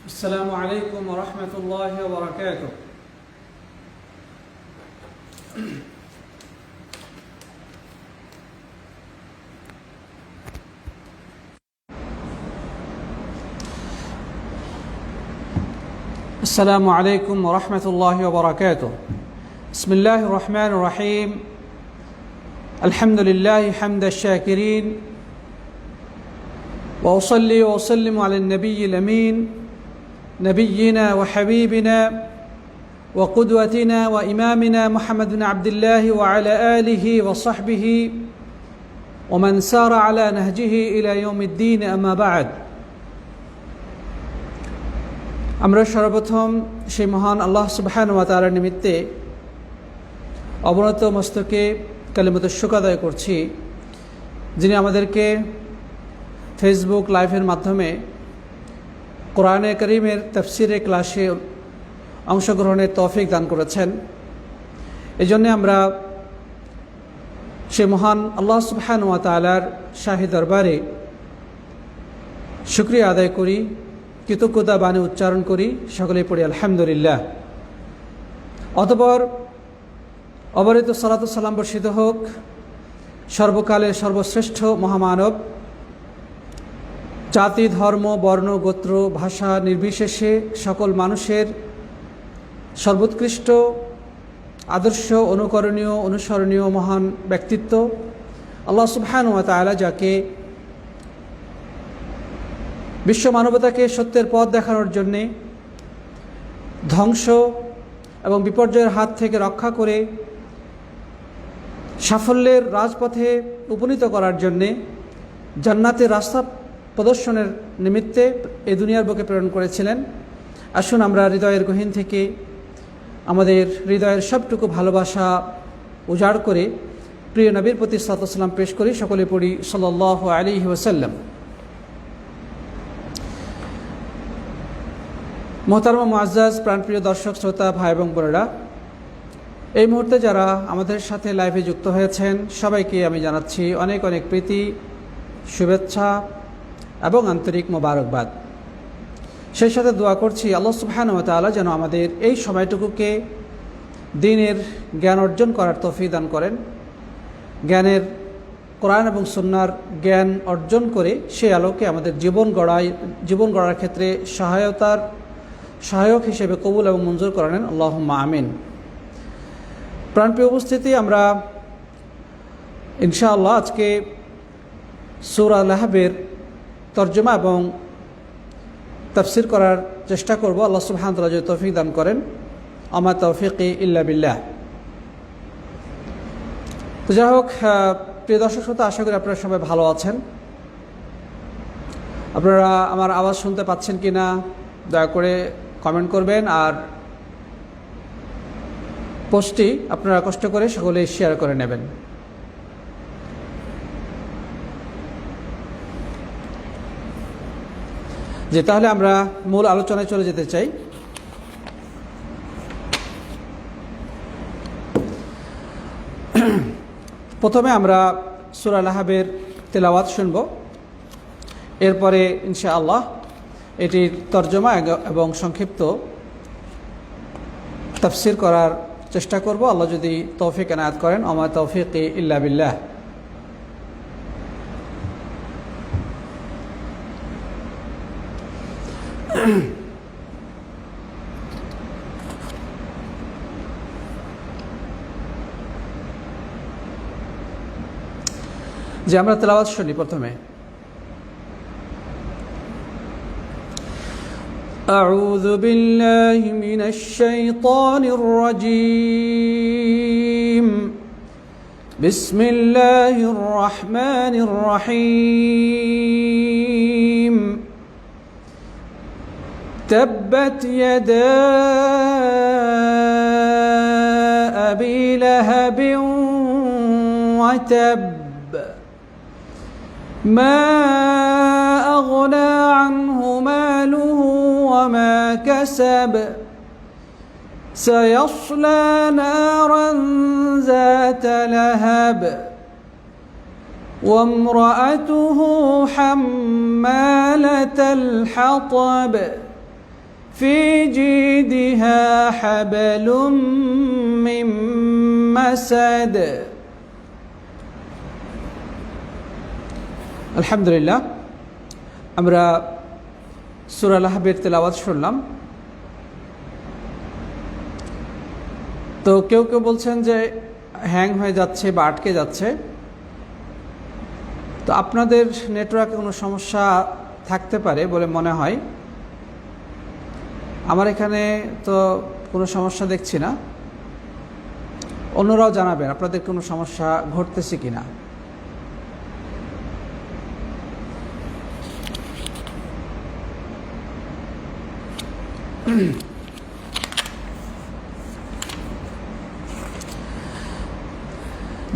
السلام عليكم ورحمة الله وبركاته. السلام عليكم ورحمة الله وبركاته. بسم الله الرحمن الرحيم. الحمد لله حمد الشاكرين، وأصلي وأسلم على النبي الأمين نبينا وحبيبنا وقدوتنا وإمامنا محمد بن عبد الله وعلى آله وصحبه ومن سار على نهجه إلى يوم الدين. أما بعد. আমরা সর্বপ্রথম সেই মহান আল্লাহ সুবহানাহু ওয়া তাআলার নিমিত্তে অবনত মস্তকে কালিমাতুশ শুকর আদায় করছি, যিনি আমাদেরকে ফেসবুক লাইভের মাধ্যমে কোরআনে কারীমের তাফসিরে ক্লাসে অংশগ্রহণের তৌফিক দান করেছেন। এজন্য আমরা সেই মহান আল্লাহ সুবহানাহু ওয়া তাআলার শাহী দরবারে শুকরিয়া আদায় করি, কৃতজ্ঞতা বাণী উচ্চারণ করি, সকলেই পড়ি আলহামদুলিল্লাহ। অতঃপর অবরিত সালাত ও সালাম বর্ষিত হোক সর্বকালের সর্বশ্রেষ্ঠ মহামানব, জাতি ধর্ম বর্ণ গোত্র ভাষা নির্বিশেষে সকল মানুষের সর্বোৎকৃষ্ট আদর্শ অনুকরণীয় অনুসরণীয় মহান ব্যক্তিত্ব আল্লাহ সুবহানাহু ওয়া তাআলা, যাকে বিশ্ব মানবতাকে সত্যের পথ দেখানোর জন্যে ধ্বংস এবং বিপর্যয়ের হাত থেকে রক্ষা করে সাফল্যের রাজপথে উপনীত করার জন্যে জান্নাতের রাস্তা প্রদর্শনের নিমিত্তে এই দুনিয়ার বুকে প্রেরণ করেছিলেন। আসুন আমরা হৃদয়ের গহীন থেকে আমাদের হৃদয়ের সবটুকু ভালোবাসা উজাড় করে প্রিয় নবীর প্রতি সালাত ও সালাম পেশ করি। সকলে পড়ি সাল্লাল্লাহু আলাইহি ওয়াসাল্লাম। মোহতারমা মুআজ্জাজ প্রাণপ্রিয় দর্শক শ্রোতা ভাই এবং বোনেরা, এই মুহূর্তে যারা আমাদের সাথে লাইভে যুক্ত হয়েছেন সবাইকে আমি জানাচ্ছি অনেক অনেক প্রীতি, শুভেচ্ছা এবং আন্তরিক মোবারকবাদ। সেই সাথে দোয়া করছি আল্লাহ সুবহানাহু ওয়া তাআলা যেন আমাদের এই সময়টুকুকে দ্বীনের জ্ঞান অর্জন করার তৌফিক দান করেন, জ্ঞানের কোরআন এবং সুন্নাহর জ্ঞান অর্জন করে সেই আলোকে আমাদের জীবন গড়ার ক্ষেত্রে সহায়ক হিসেবে কবুল এবং মঞ্জুর করেন, আল্লাহুম্মা আমিন। প্রাণপ্রিয় উপস্থিতি, আমরা ইনশাআল্লাহ আজকে সূরা লাহবের তর্জমা এবং তাফসির করার চেষ্টা করব। আল্লাহ সুবহানাহু ওয়া তাআলা যদি তৌফিক দান করেন, আমা তাওফীকি ইল্লা বিল্লাহ। তো যাই হোক, প্রিয় দর্শক শ্রোতা, আশা করি আপনারা সবাই ভালো আছেন। আপনারা আমার আওয়াজ শুনতে পাচ্ছেন কি না দয়া করে কমেন্ট করবেন, আর পোস্টটি আপনারা কষ্ট করে সকলে শেয়ার করে নেবেন। যে তাহলে আমরা মূল আলোচনায় চলে যেতে চাই। প্রথমে আমরা সূরা লাহবের তেলাওয়াত শুনব, এরপরে ইনশাআল্লাহ এটির তর্জমা এবং সংক্ষিপ্ত তাফসির করার চেষ্টা করব, আল্লাহ যদি তৌফিক এনায়েত করেন। আমা তাওফীকি ইল্লা বিল্লাহ। যে আমরা তেলাওয়াত শুনি প্রথমে। أعوذ بالله من الشيطان الرجيم. بسم الله الرحمن الرحيم. تبت يدا أبي لهب وتب ما أغنى عنه ماله وما كسب سيصلى نارا ذات لهب وامرأته حمالة الحطب في جيدها حبل من مسد আলহামদুলিল্লাহ আমরা সূরা লাহবের তেলাওয়াত শুনলাম। তো কেউ কেউ বলছেন যে হ্যাং হয়ে যাচ্ছে বা আটকে যাচ্ছে। তো আপনাদের নেটওয়ার্কে কোনো সমস্যা থাকতে পারে বলে মনে হয়। আমার এখানে তো কোনো সমস্যা দেখছি না। অন্যরাও জানাবেন আপনাদের কোনো সমস্যা ঘটতেছে কিনা।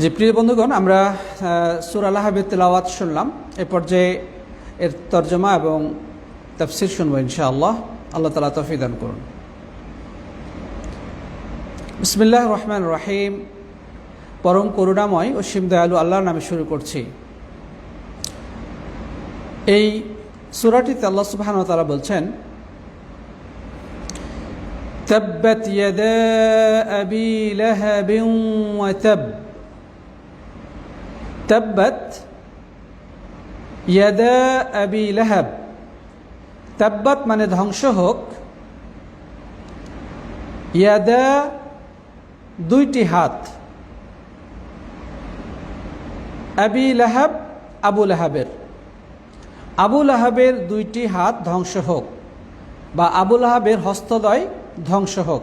যে প্রিয় বন্ধুগণ, আমরা সূরা লাহবের তেলাওয়াত শুনলাম। এ পর্যায়ে এর তরজমা এবং তাফসীর শুনবো ইনশাআল্লাহ। আল্লাহ তাআলা তৌফিক দান করুন। বিসমিল্লাহির রহমানির রহিম। পরম করুণাময় ও অসীম দয়ালু আল্লাহর নামে শুরু করছি। এই সূরাটিতে আল্লাহ সুবহানাহু ওয়া তাআলা বলছেন, তাব্বাত ইয়াদা আবি লাহাবিন ওয়া তাব। তাব্বাত ইয়াদা আবি লাহাব। তাব্বাত মানে ধ্বংস হোক, ইয়াদা দুইটি হাত, আবি লাহাব আবু লাহাবের, আবু লাহাবের দুইটি হাত ধ্বংস হোক বা আবু লাহাবের হস্তদ্বয় ধ্বংস হোক।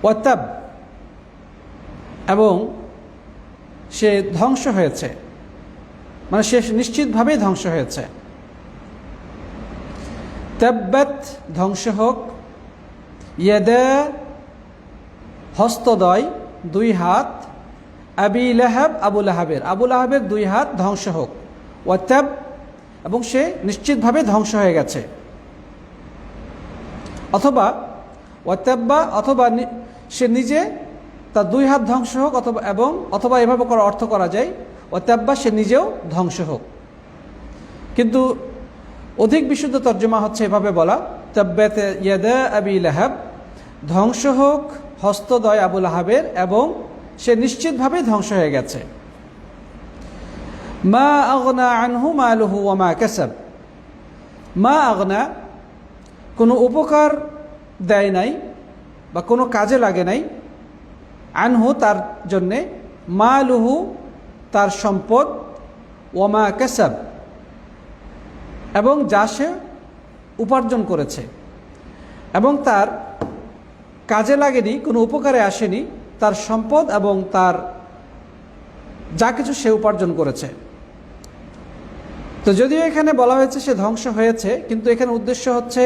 ওয়াতাব এবং সে ধ্বংস হয়েছে, মানে সে নিশ্চিতভাবেই ধ্বংস হয়েছে। তাব্বাত ধ্বংস হোক, ইয়াদা হস্তদ্বয় দুই হাত, আবি লাহাব আবু লাহাবের, আবু লাহাবের দুই হাত ধ্বংস হোক। ওয়াতাব এবং সে নিশ্চিতভাবে ধ্বংস হয়ে গেছে। অথবা ওয়াতাব্বা অথবা সে নিজে তার দুই হাত ধ্বংস হোক, অথবা এভাবে করার অর্থ করা যায় ওয়াতাব্বা সে নিজেও ধ্বংস হোক। কিন্তু অধিক বিশুদ্ধ তর্জমা হচ্ছে এভাবে বলা, তাব্বাত ইয়াদা আবি লাহাব, ধ্বংস হোক হস্তদ্বয় আবু লাহাবের এবং সে নিশ্চিতভাবে ধ্বংস হয়ে গেছে। মা আগনা আনহু মালুহু ওয়া মা কাসাব। মা আগনা কোনো উপকার দেয় নাই বা কোনো কাজে লাগে নাই, আনহু তার জন্যে, মালুহু তার সম্পদ, ওয়া মা কাসাব এবং যা সে উপার্জন করেছে, এবং তার কাজে লাগেনি, কোনো উপকারে আসেনি তার সম্পদ এবং তার যা কিছু সে উপার্জন করেছে। তো যদিও এখানে বলা হয়েছে সে ধ্বংস হয়েছে, কিন্তু এখানে উদ্দেশ্য হচ্ছে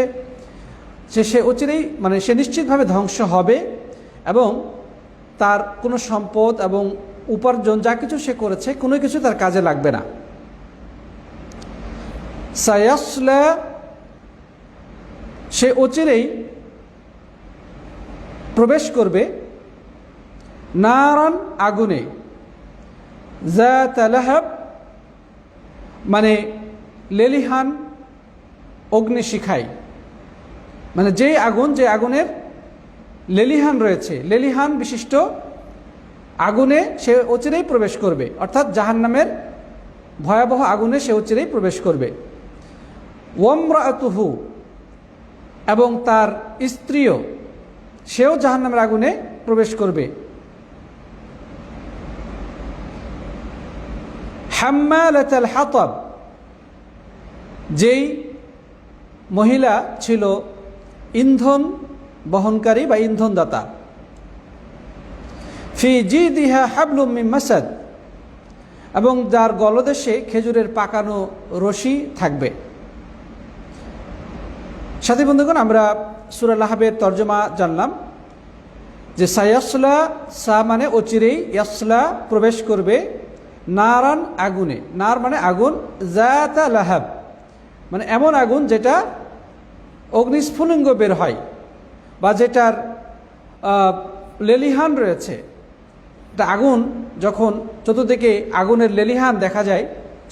যে সে অচিরেই, মানে সে নিশ্চিতভাবে ধ্বংস হবে এবং তার কোনো সম্পদ এবং উপার্জন যা কিছু সে করেছে কোনো কিছু তার কাজে লাগবে না। সায়াসলা সে অচিরেই প্রবেশ করবে, নারান আগুনে, যাত লাহাব মানে লেলিহান অগ্নিশিখায়, মানে যেই আগুন, যে আগুনের লেলিহান রয়েছে, লেলিহান বিশিষ্ট আগুনে সে অচিরেই প্রবেশ করবে, অর্থাৎ জাহান্নামের ভয়াবহ আগুনে সে অচিরেই প্রবেশ করবে। ওয়ামরাতুহু এবং তার স্ত্রীও, সেও জাহান্নামের আগুনে প্রবেশ করবে। হাম্মালাতাল হাতাব, যেই মহিলা ছিল ইন্ধন বহনকারী বা ইন্ধনদাতা। ফি জিদিহা হাবলুম মিন মাসাদ, এবং যার গলদেশে খেজুরের পাকানো রশি থাকবে। সাথী বন্ধুগণ, আমরা সূরা লাহবের তর্জমা জানলাম যে সায়াসলা, সা মানে অচিরেই, ইয়াসলা প্রবেশ করবে, নারান আগুনে, নার মানে আগুন, যাতা লাহাব মানে এমন আগুন যেটা অগ্নিস্ফুলিঙ্গ বের হয় বা যেটার লেলিহান রয়েছে। এটা আগুন যখন চতুর্দিকে আগুনের লেলিহান দেখা যায়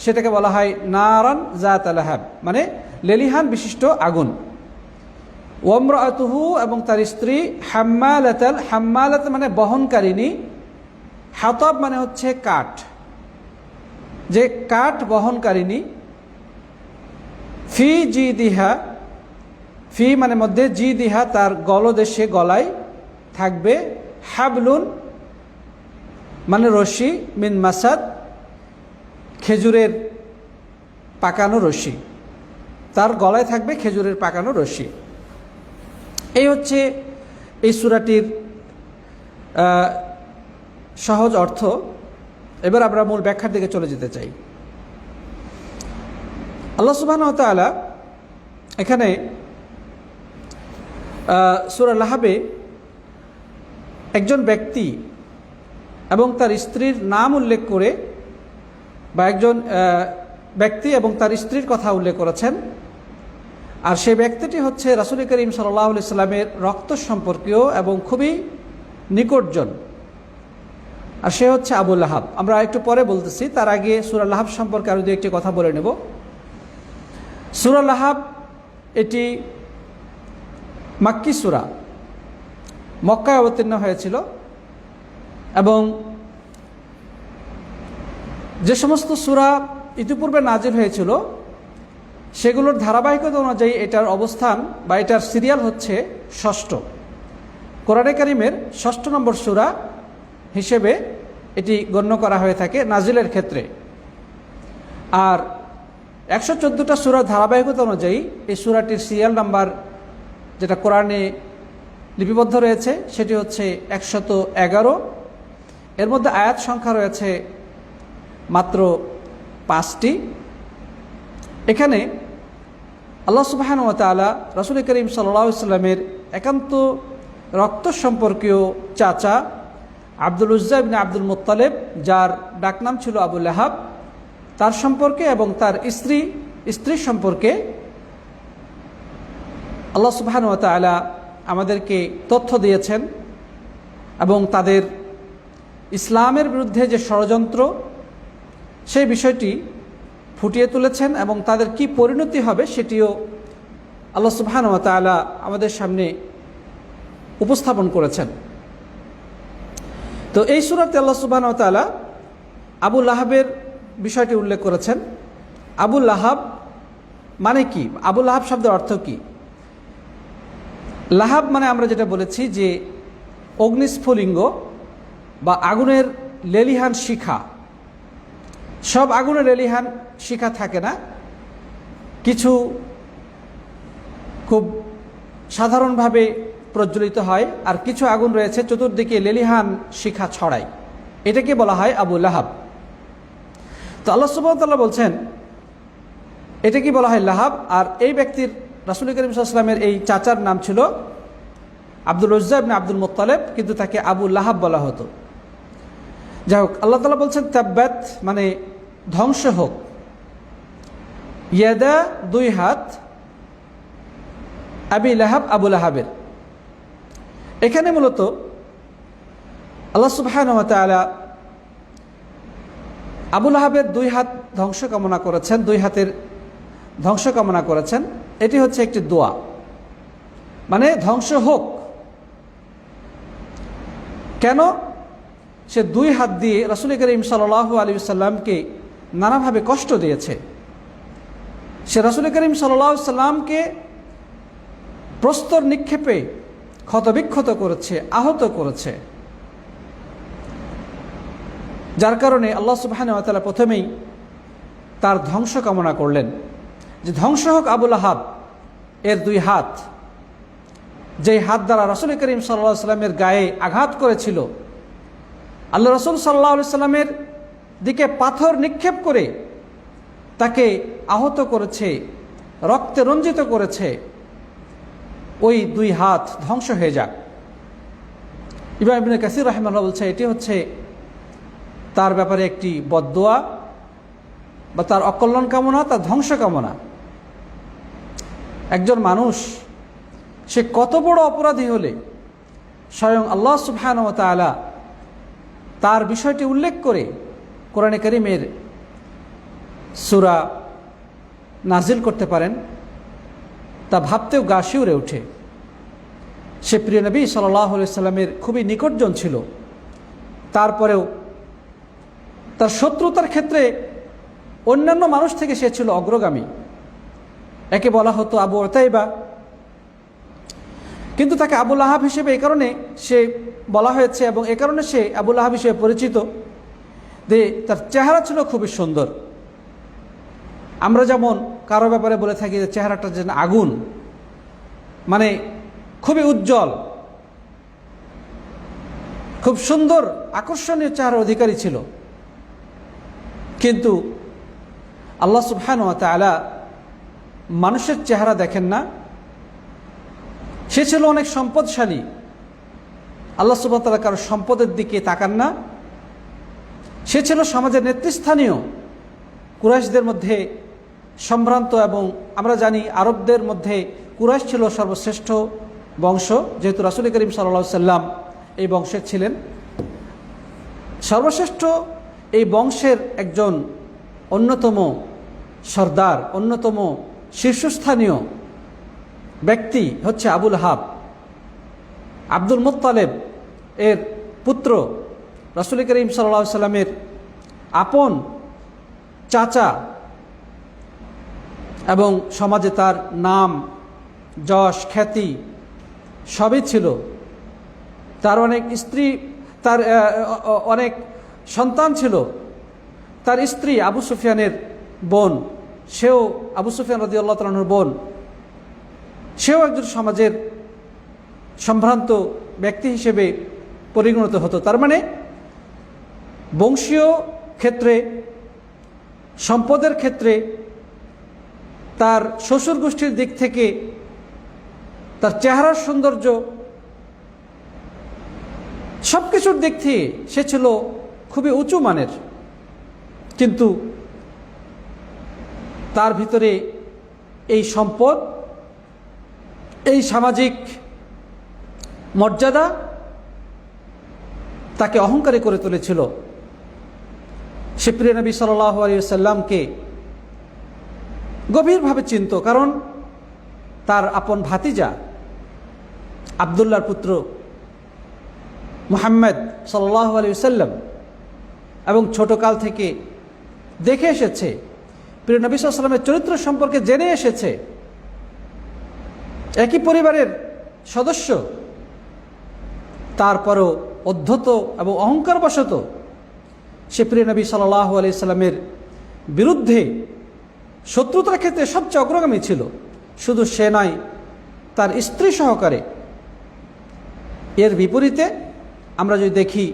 সেটাকে বলা হয় নারান যাতা লাহাব, মানে লেলিহান বিশিষ্ট আগুন। ওয়ামরাতুহু এবং তার স্ত্রী হাম্মালাতাল, হাম্মালাত মানে বহনকারিণী, হাতাব মানে হচ্ছে কাঠ, যে কাঠ বহনকারিণী, ফি জিদিহা, ফি মানে মধ্যে, জিদিহা তার গলদেশে গলায় থাকবে, হাবলুন মানে রশি, মিন মাসাদ খেজুরের পাকানো রশি, তার গলায় থাকবে খেজুরের পাকানো রশি। এই হচ্ছে এই সূরাটির সহজ অর্থ। এবার আমরা মূল ব্যাখ্যার দিকে চলে যেতে চাই। আল্লাহ সুবহানাহু ওয়া তাআলা এখানে সূরা লাহাবে একজন ব্যক্তি এবং তার স্ত্রীর নাম উল্লেখ করে, বা একজন ব্যক্তি এবং তার স্ত্রীর কথা উল্লেখ করেছেন। আর সেই ব্যক্তিটি হচ্ছে রাসূল করিম সাল্লাল্লাহু আলাইহি সাল্লামের রক্ত সম্পর্কীয় এবং খুবই নিকটজন, আর সে হচ্ছে আবু লাহাব। আমরা একটু পরে বলতেছি, তার আগে সূরা লাহাব সম্পর্কে আরও দু একটি কথা বলে নেব। সূরা লাহাব এটি মাক্কি সূরা, মক্কায় অবতীর্ণ হয়েছিল, এবং যে সমস্ত সূরা ইতিপূর্বে নাজিল হয়েছিল সেগুলোর ধারাবাহিকতা অনুযায়ী এটার অবস্থান বা এটার সিরিয়াল হচ্ছে ষষ্ঠ। কোরআনে কারিমের ৬ষ্ঠ নম্বর সূরা হিসেবে এটি গণ্য করা হয়ে থাকে নাজিলের ক্ষেত্রে। আর ১১৪টা সূরার ধারাবাহিকতা অনুযায়ী এই সূরাটির সিরিয়াল নাম্বার যেটা কোরআনে লিপিবদ্ধ রয়েছে সেটি হচ্ছে ১১১। এর মধ্যে আয়াত সংখ্যা রয়েছে মাত্র ৫টি। এখানে আল্লাহ সুবহানাহু ওয়া তাআলা রাসূল করিম সাল্লাল্লাহু আলাইহি ওয়াসাল্লামের একান্ত রক্ত সম্পর্কীয় চাচা আব্দুল উজ্জা ইবনে আব্দুল মুত্তালিব, যার ডাকনাম ছিল আবু লাহাব, তার সম্পর্কে এবং তার স্ত্রী সম্পর্কে আল্লাহ সুবহানাহু ওয়া তাআলা আমাদেরকে তথ্য দিয়েছেন, এবং তাদের ইসলামের বিরুদ্ধে যে ষড়যন্ত্র সেই বিষয়টি ফুটিয়ে তুলেছেন, এবং তাদের কি পরিণতি হবে সেটিও আল্লাহ সুবহানাহু ওয়া তাআলা আমাদের সামনে উপস্থাপন করেছেন। তো এই সূরাতে আল্লাহ সুবহানাহু ওয়া তাআলা আবু লাহাবের বিষয়টি উল্লেখ করেছেন। আবু লাহাব মানে কি? আবু লাহাব শব্দের অর্থ কি? লাহাব মানে আমরা যেটা বলেছি যে অগ্নিস্ফুলিঙ্গ বা আগুনের লেলিহান শিখা। সব আগুনের লেলিহান শিখা থাকে না, কিছু খুব সাধারণভাবে প্রজ্বলিত হয়, আর কিছু আগুন রয়েছে চতুর্দিকে লেলিহান শিখা ছড়ায়, এটাকে বলা হয় আবু লাহাব। তো আল্লাহ সুবহানাহু ওয়া তাআলা বলছেন এটাকে বলা হয় লাহাব। আর এই ব্যক্তির, রাসূল করিম সাল্লাল্লাহু আলাইহি ওয়াসাল্লামের এই চাচার নাম ছিল আব্দুল উজ্জা ইবনে আব্দুল মুত্তালিব, কিন্তু তাকে আবু লাহাব বলা হতো। যাই হোক, আল্লাহ তাআলা বলছেন তাব্বাত মানে ধ্বংস হোক, ইয়াদা দুই হাত, আবি লাহাব আবু লাহাবের। এখানে মূলত আল্লাহ সুবহানাহু ওয়া তাআলা আবু লাহাবের দুই হাত ধ্বংস কামনা করেছেন, দুই হাতের ধ্বংস কামনা করেছেন। এটি হচ্ছে একটি দোয়া, মানে ধ্বংস হোক। কেন? সে দুই হাত দিয়ে রাসূল করিম সাল্লাল্লাহু আলাইহি ওয়াসাল্লামকে নানাভাবে কষ্ট দিয়েছে। সে রাসূল করিম সাল্লাল্লাহু আলাইহি ওয়াসাল্লামকে প্রস্তর নিক্ষেপে ক্ষতবিক্ষত করেছে, আহত করেছে, যার কারণে আল্লাহ সুবহানাহু ওয়া তাআলা প্রথমেই তার ধ্বংস কামনা করলেন, যে ধ্বংস হোক আবু লাহাব এর দুই হাত, যেই হাত দ্বারা রাসূল করিম সাল্লাল্লাহু আলাইহি ওয়াসাল্লামের গায়ে আঘাত করেছিল, আল্লাহ রাসূল সাল্লাল্লাহু আলাইহি ওয়াসাল্লামের দিকে পাথর নিক্ষেপ করে তাকে আহত করেছে, রক্তে রঞ্জিত করেছে। ওই দুই হাত ধ্বংস হয়ে যাক। ইমাম ইবনে কাসির রাহিমাহুল্লাহ বলছে এটি হচ্ছে তার ব্যাপারে একটি বদদোয়া বা তার অকল্যাণ কামনা, তার ধ্বংস কামনা। একজন মানুষ সে কত বড় অপরাধী হলে স্বয়ং আল্লাহ সুবহানাহু ওয়া তাআলা তার বিষয়টি উল্লেখ করে কোরআনে কারীমের সূরা নাজিল করতে পারেন, তা ভাবতেও গা শিউরে ওঠে। সে প্রিয় নবী সাল্লাল্লাহু আলাইহি সাল্লামের খুবই নিকটজন ছিল। তারপরেও তার শত্রুতার ক্ষেত্রে অন্যান্য মানুষ থেকে সে ছিল অগ্রগামী। একে বলা হতো আবু উতাইবা, কিন্তু তাকে আবু লাহাব হিসেবে এই কারণে সে বলা হয়েছে এবং এ কারণে সে আবু লাহাব হিসেবে পরিচিত যে তার চেহারা ছিল খুবই সুন্দর। আমরা যেমন কারো ব্যাপারে বলে থাকি যে চেহারাটা যেন আগুন, মানে খুবই উজ্জ্বল, খুব সুন্দর আকর্ষণীয় চেহারার অধিকারী ছিল। কিন্তু আল্লাহ সুবহানাহু ওয়া তাআলা মানুষের চেহারা দেখেন না। সে ছিল অনেক সম্পদশালী, আল্লাহ সুবহানাহু ওয়া তাআলা কারো সম্পদের দিকে তাকান না। সে ছিল সমাজের নেতৃস্থানীয়, কুরাইশদের মধ্যে সম্ভ্রান্ত, এবং আমরা জানি আরবদের মধ্যে কুরাইশ ছিল সর্বশ্রেষ্ঠ বংশ, যেহেতু রাসূল করিম সাল্লাল্লাহু আলাইহি সাল্লাম এই বংশের ছিলেন। সর্বশ্রেষ্ঠ এই বংশের একজন অন্যতম সর্দার, অন্যতম শীর্ষস্থানীয় ব্যক্তি হচ্ছে আবু লাহাব, আব্দুল মুত্তালিব এর পুত্র, রাসূল করিম সাল্লাল্লাহু আলাইহি সাল্লামের আপন চাচা, এবং সমাজে তার নাম, যশ, খ্যাতি সবই ছিল। তার অনেক স্ত্রী, তার অনেক সন্তান ছিল। তার স্ত্রী আবু সুফিয়ানের বোন, সেও আবু সুফিয়ান রাদিয়াল্লাহু তাআলা আনহুর বোন, সেও একজন সমাজের সম্ভ্রান্ত ব্যক্তি হিসেবে পরিগণিত হতো। তার মানে বংশীয় ক্ষেত্রে, সম্পদের ক্ষেত্রে, তার শ্বশুর গোষ্ঠীর দিক থেকে, তার চেহারার সৌন্দর্য, সব কিছুর দিক থেকে সে ছিল খুবই উঁচু মানের। কিন্তু তার ভিতরে এই সম্পদ, এই সামাজিক মর্যাদা তাকে অহংকারী করে তুলেছিল। সে প্রিয় নবী সাল্লাল্লাহু আলাইহি ওয়াসাল্লামকে গভীরভাবে চিনত, কারণ তার আপন ভাতিজা আব্দুল্লাহর পুত্র মুহাম্মদ সাল্লাল্লাহু আলাইহি ওয়াসাল্লাম, এবং ছোটকাল থেকে দেখে এসেছে, প্রিয় নবী সাল্লাল্লাহু আলাইহি ওয়াসাল্লামের চরিত্র সম্পর্কে জেনে এসেছে, একই পরিবারের সদস্য। তারপরও অধ্যত এবং অহংকারবশত সে প্রিয় নবী সাল্লাল্লাহু আলাইহি ওয়াসাল্লামের বিরুদ্ধে শত্রুতার ক্ষেত্রে সবচেয়ে অগ্রগামী ছিল। শুধু সে নয়, তার স্ত্রী সহকারে। এর বিপরীতে আমরা যদি দেখি,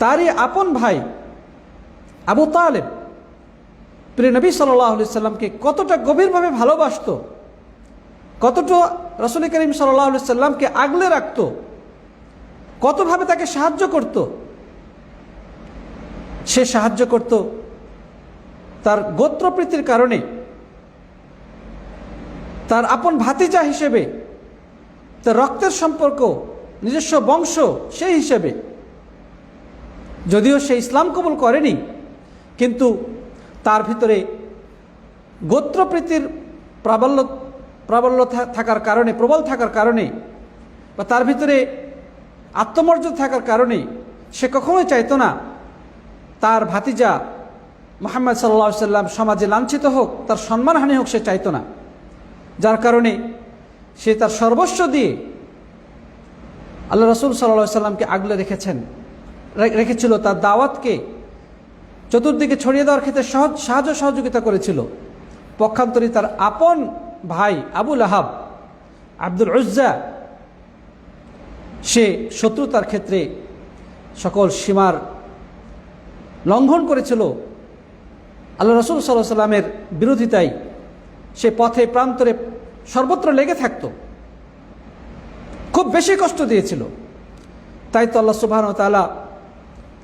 তারই আপন ভাই আবু তালেব প্রিয় নবী সাল্লাল্লাহু আলাইহি ওয়াসাল্লামকে কতটা গভীরভাবে ভালোবাসত, কতটা রাসূল করিম সাল্লাল্লাহু আলাইহি ওয়াসাল্লামকে আগলে রাখত, কতভাবে তাকে সাহায্য করত। সে সাহায্য করত তার গোত্রপ্রীতির কারণে, তার আপন ভাতিজা হিসেবে, তার রক্তের সম্পর্ক, নিজস্ব বংশ সেই হিসেবে। যদিও সে ইসলাম কবুল করেনি, কিন্তু তার ভিতরে গোত্রপ্রীতির প্রবল থাকার কারণে, বা তার ভিতরে আত্মমর্যাদা থাকার কারণে সে কখনোই চাইতো না তার ভাতিজা মুহাম্মদ সাল্লাল্লাহু আলাইহি ওয়াসাল্লাম সমাজে লাঞ্ছিত হোক, তার সম্মানহানি হোক, সে চাইতো না। যার কারণে সে তার সর্বস্ব দিয়ে আল্লাহ রাসূল সাল্লাল্লাহু আলাইহি ওয়াসাল্লামকে আগলে রেখেছিল। তার দাওয়াতকে চতুর্দিকে ছড়িয়ে দেওয়ার ক্ষেত্রে সাহায্য সহযোগিতা করেছিল। পক্ষান্তরে তার আপন ভাই আবু লাহাব, আব্দুল উজ্জা, সে শত্রুতার ক্ষেত্রে সকল সীমার লঙ্ঘন করেছিল। আল্লাহ রাসূল সাল্লাল্লাহু আলাইহি ওয়াসাল্লামের বিরোধিতায় সে পথে প্রান্তরে সর্বত্র লেগে থাকত, খুব বেশি কষ্ট দিয়েছিল। তাই তো আল্লাহ সুবহানাহু ওয়া তাআলা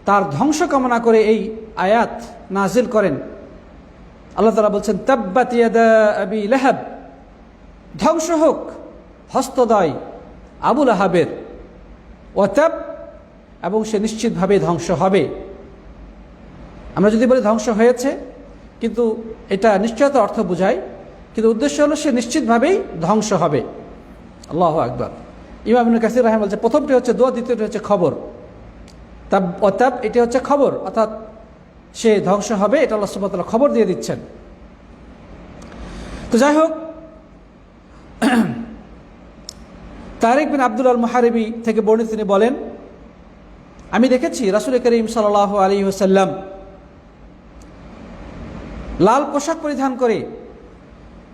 তার ধ্বংস কামনা করে এই আয়াত নাজিল করেন। আল্লাহ তাআলা বলছেন, তাব্বাত ইয়াদা আবি লাহাব, ধ্বংস হোক হস্তদয় আবু লাহাবের, ওয়া তাব, এবং সে নিশ্চিতভাবে ধ্বংস হবে। আমরা যদি বলি ধ্বংস হয়েছে, কিন্তু এটা নিশ্চয়তার অর্থ বোঝায়, কিন্তু উদ্দেশ্য হলো সে নিশ্চিতভাবেই ধ্বংস হবে। আল্লাহু আকবার। ইমাম ইবনে কাসির রাহিমাহুল্লাহ বলছে প্রথমটি হচ্ছে দোয়া, দ্বিতীয়টি হচ্ছে খবর। অর্থাৎ এটি হচ্ছে খবর, অর্থাৎ সে ধ্বংস হবে, এটা আল্লাহ সুবহানাহু ওয়া তাআলা খবর দিয়ে দিচ্ছেন। তো যাই হোক, তারিক বিন আব্দুল আল মুহারিবি থেকে বর্ণিত, তিনি বলেন, আমি দেখেছি রাসূল করিম সাল্লাল্লাহু আলাইহি ওয়াসাল্লাম লাল পোশাক পরিধান করে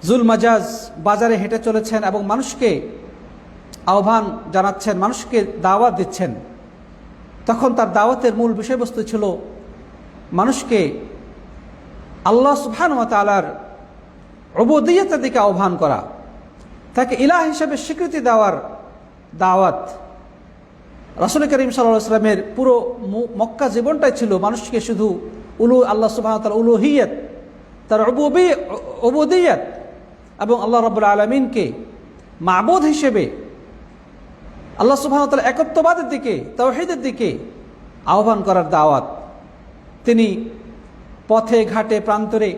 জুল মাজাজ বাজারে হেঁটে চলেছেন এবং মানুষকে আহ্বান জানাচ্ছেন, মানুষকে দাওয়াত দিচ্ছেন। তখন তার দাওয়াতের মূল বিষয়বস্তু ছিল মানুষকে আল্লাহ সুবহানাহু ওয়া তাআলার উবুদিয়তের দিকে আহ্বান করা, তাকে ইলাহ হিসেবে স্বীকৃতি দেওয়ার দাওয়াত। রাসূল করিম সাল্লাল্লাহু আলাইহি ওয়াসাল্লামের পুরো মক্কা জীবনটাই ছিল মানুষকে শুধু আল্লাহ সুবহানাহু ওয়া তাআলার উলুহিয়ত, তার উবুদিয়ত এবং আল্লাহ রাব্বুল আলামিনকে মাবুদ হিসেবে, আল্লাহ সুবহানাহু ওয়া তাআলা একত্ববাদের দিকে, তাওহীদের দিকে আহ্বান করার দাওয়াত। তিনি পথে ঘাটে প্রান্তরে,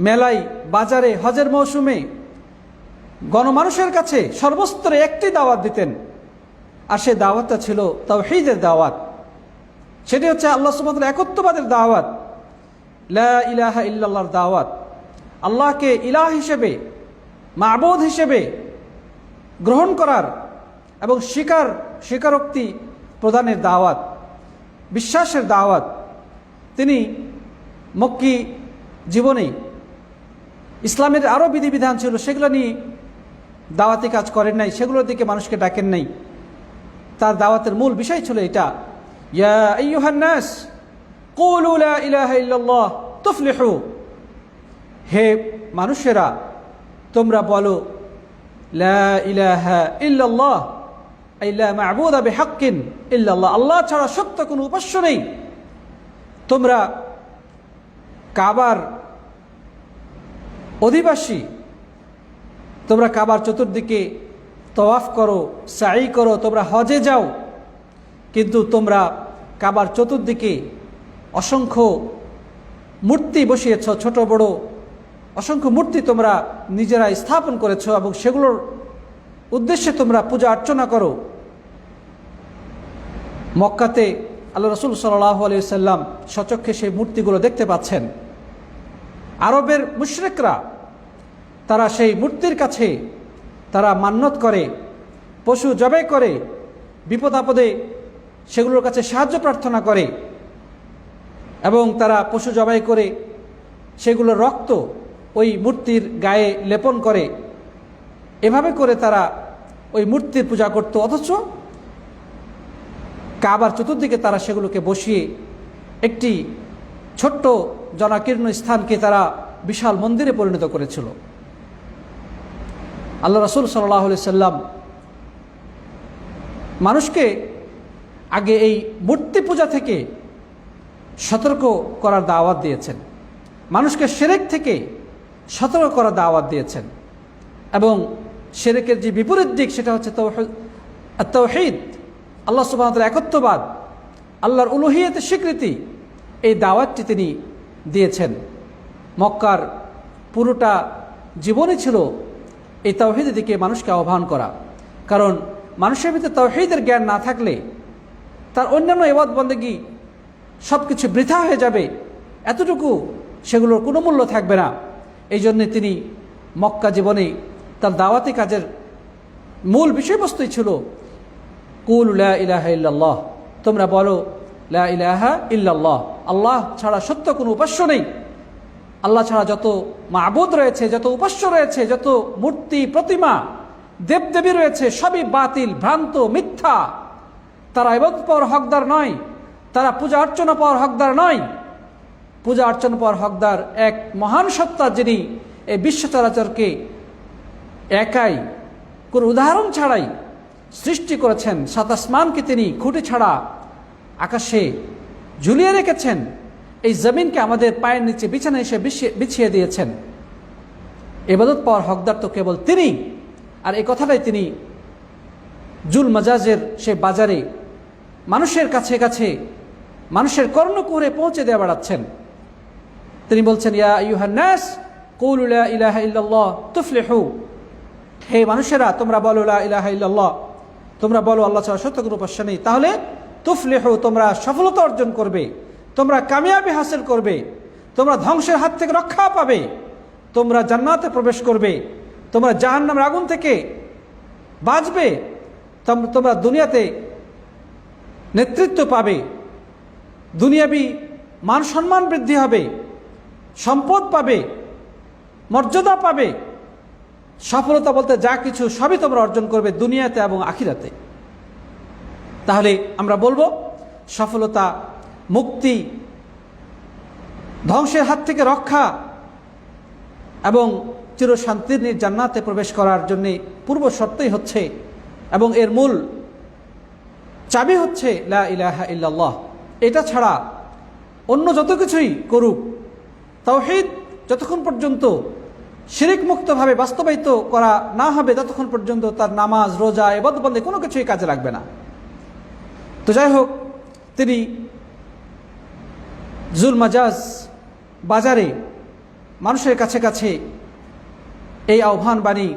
মেলায়, বাজারে, হজের মৌসুমে গণমানুষের কাছে সর্বস্তরে একটি দাওয়াত দিতেন, আর সেই দাওয়াতটা ছিল তাওহীদের দাওয়াত। সেটি হচ্ছে আল্লাহ সুবহানাহু ওয়া তাআলা একত্ববাদের দাওয়াত, লা ইলাহা ইল্লাল্লাহর দাওয়াত, আল্লাহকে ইলাহ হিসেবে, মাবুদ হিসেবে গ্রহণ করার এবং স্বীকারোক্তি প্রদানের দাওয়াত, বিশ্বাসের দাওয়াত। তিনি মক্কি জীবনে ইসলামের আরও বিধিবিধান ছিল, সেগুলো নিয়ে দাওয়াতি কাজ করেন নাই, সেগুলোর দিকে মানুষকে ডাকেন নাই। তার দাওয়াতের মূল বিষয় ছিল এটা, ইয়া আইয়ুহান নাস কুলু লা ইলাহা ইল্লাল্লাহ তুফলিহু, হে মানুষেরা তোমরা বলো লা ইলাহা ইল্লাল্লাহ, আই লা মা'বুদা বিহাক্কিন ইল্লাল্লাহ, আল্লাহ ছাড়া সত্য কোনো উপাস্য নেই। তোমরা কাবার অধিবাসী, তোমরা কাবার চতুর্দিকে তওয়াফ করো, সাই করো, তোমরা হজে যাও, কিন্তু তোমরা কাবার চতুর্দিকে অসংখ্য মূর্তি বসিয়েছ, ছোট বড় অসংখ্য মূর্তি তোমরা নিজেরা স্থাপন করেছ এবং সেগুলোর উদ্দেশ্যে তোমরা পূজা অর্চনা করো। মক্কাতে আল্লাহ রাসূল সাল্লাল্লাহু আলাইহি ওয়াসাল্লাম সচক্ষে সেই মূর্তিগুলো দেখতে পাচ্ছেন। আরবের মুশরিকরা তারা সেই মূর্তির কাছে তারা মান্যত করে, পশু জবাই করে, বিপদ আপদে সেগুলোর কাছে সাহায্য প্রার্থনা করে এবং তারা পশু জবাই করে সেগুলোর রক্ত ওই মূর্তির গায়ে লেপন করে। এভাবে করে তারা ওই মূর্তির পূজা করত, অথচ কাবার চতুর্দিকে তারা সেগুলোকে বসিয়ে একটি ছোট্ট জনাকীর্ণ স্থানকে তারা বিশাল মন্দিরে পরিণত করেছিল। আল্লাহ রাসূল সাল্লাল্লাহু আলাইহি সাল্লাম মানুষকে আগে এই মূর্তি পূজা থেকে সতর্ক করার দাওয়াত দিয়েছেন, মানুষকে শিরক থেকে সতর্ক করার দাওয়াত দিয়েছেন এবং শিরকের যে বিপরীত দিক সেটা হচ্ছে তাওহীদ, আল্লাহ সুবহানাহু ওয়া তাআলা একত্ববাদ, আল্লাহর উলুহিয়তের স্বীকৃতি। এই দাওয়াতটি তিনি দিয়েছেন। মক্কার পুরোটা জীবনই ছিল এই তাওহীদের দিকে মানুষকে আহ্বান করা, কারণ মানুষের ভিতরে তাওহীদের জ্ঞান না থাকলে তার অন্যান্য ইবাদত বন্দেগী সব কিছু বৃথা হয়ে যাবে, এতটুকু সেগুলোর কোনো মূল্য থাকবে না। এই জন্যে তিনি মক্কা জীবনে তার দাওয়াতি কাজের মূল বিষয়বস্তুই ছিল কুল লা ইলাহা ইল্লাল্লাহ, তোমরা বলো লা ইলাহা ইল্লাল্লাহ, আল্লাহ ছাড়া সত্য কোনো উপাস্য নেই। আল্লাহ ছাড়া যত মাবুদ রয়েছে, যত উপাস্য রয়েছে, যত মূর্তি প্রতিমা দেবদেবী রয়েছে, সবই বাতিল, ভ্রান্ত, মিথ্যা। তারা ইবাদত পাওয়ার হকদার নয়, তারা পূজা অর্চনা পাওয়ার হকদার নয়। পূজা অর্চনা পাওয়ার হকদার এক মহান সত্তা, যিনি এই বিশ্ব চরাচরকে একাই কোনো উদাহরণ ছাড়াই সৃষ্টি করেছেন। সাত আসমানকে তিনি খুঁটি ছাড়া আকাশে ঝুলিয়ে রেখেছেন, এই জমিনকে আমাদের পায়ের নিচে বিছানা এসে বিছিয়ে দিয়েছেন। ইবাদত পাওয়ার হকদার তো কেবল তিনি। আর এই কথাটাই তিনি জুল মাজাজের সে বাজারে মানুষের কাছে কাছে মানুষের কর্ণকুহরে পৌঁছে দিয়ে বেড়াচ্ছেন। তিনি বলছেন, ইয়া আইয়ুহান নাস কুলু লা ইলাহা ইল্লাল্লাহ তুফলিহু, হে মানুষেরা তোমরা বলো লা ইলাহা ইল্লাল্লাহ, তোমরা বলো আল্লাহ ছাড়া সত্য কোনো উপাস্য নেই, তাহলে তুফলিহু, তোমরা সফলতা অর্জন করবে, তোমরা কামিয়াবি হাসিল করবে, তোমরা ধ্বংসের হাত থেকে রক্ষা পাবে, তোমরা জান্নাতে প্রবেশ করবে, তোমরা জাহান্নামের আগুন থেকে বাঁচবে, তোমরা দুনিয়াতে নেতৃত্ব পাবে, দুনিয়াবি মান সম্মান বৃদ্ধি হবে, সম্পদ পাবে, মর্যাদা পাবে। সফলতা বলতে যা কিছু সবই তোমরা অর্জন করবে দুনিয়াতে এবং আখিরাতে। তাহলে আমরা বলবো সফলতা, মুক্তি, ধ্বংসের হাত থেকে রক্ষা এবং চিরশান্তির জান্নাতে প্রবেশ করার জন্য পূর্ব শর্তই হচ্ছে এবং এর মূল চাবি হচ্ছে লা ইলাহা ইল্লাল্লাহ। এটা ছাড়া অন্য যত কিছুই করুক, তাওহীদ যতক্ষণ পর্যন্ত শিরিক মুক্তভাবে বাস্তবায়িত করা না হবে ততক্ষণ পর্যন্ত তার নামাজ, রোজা, ইবাদত বন্দী কোনো কিছুই কাজে লাগবে না। তো যাই হোক, তিনি জুল মাজাজ বাজারে মানুষের কাছে কাছে এই আহ্বান বাণী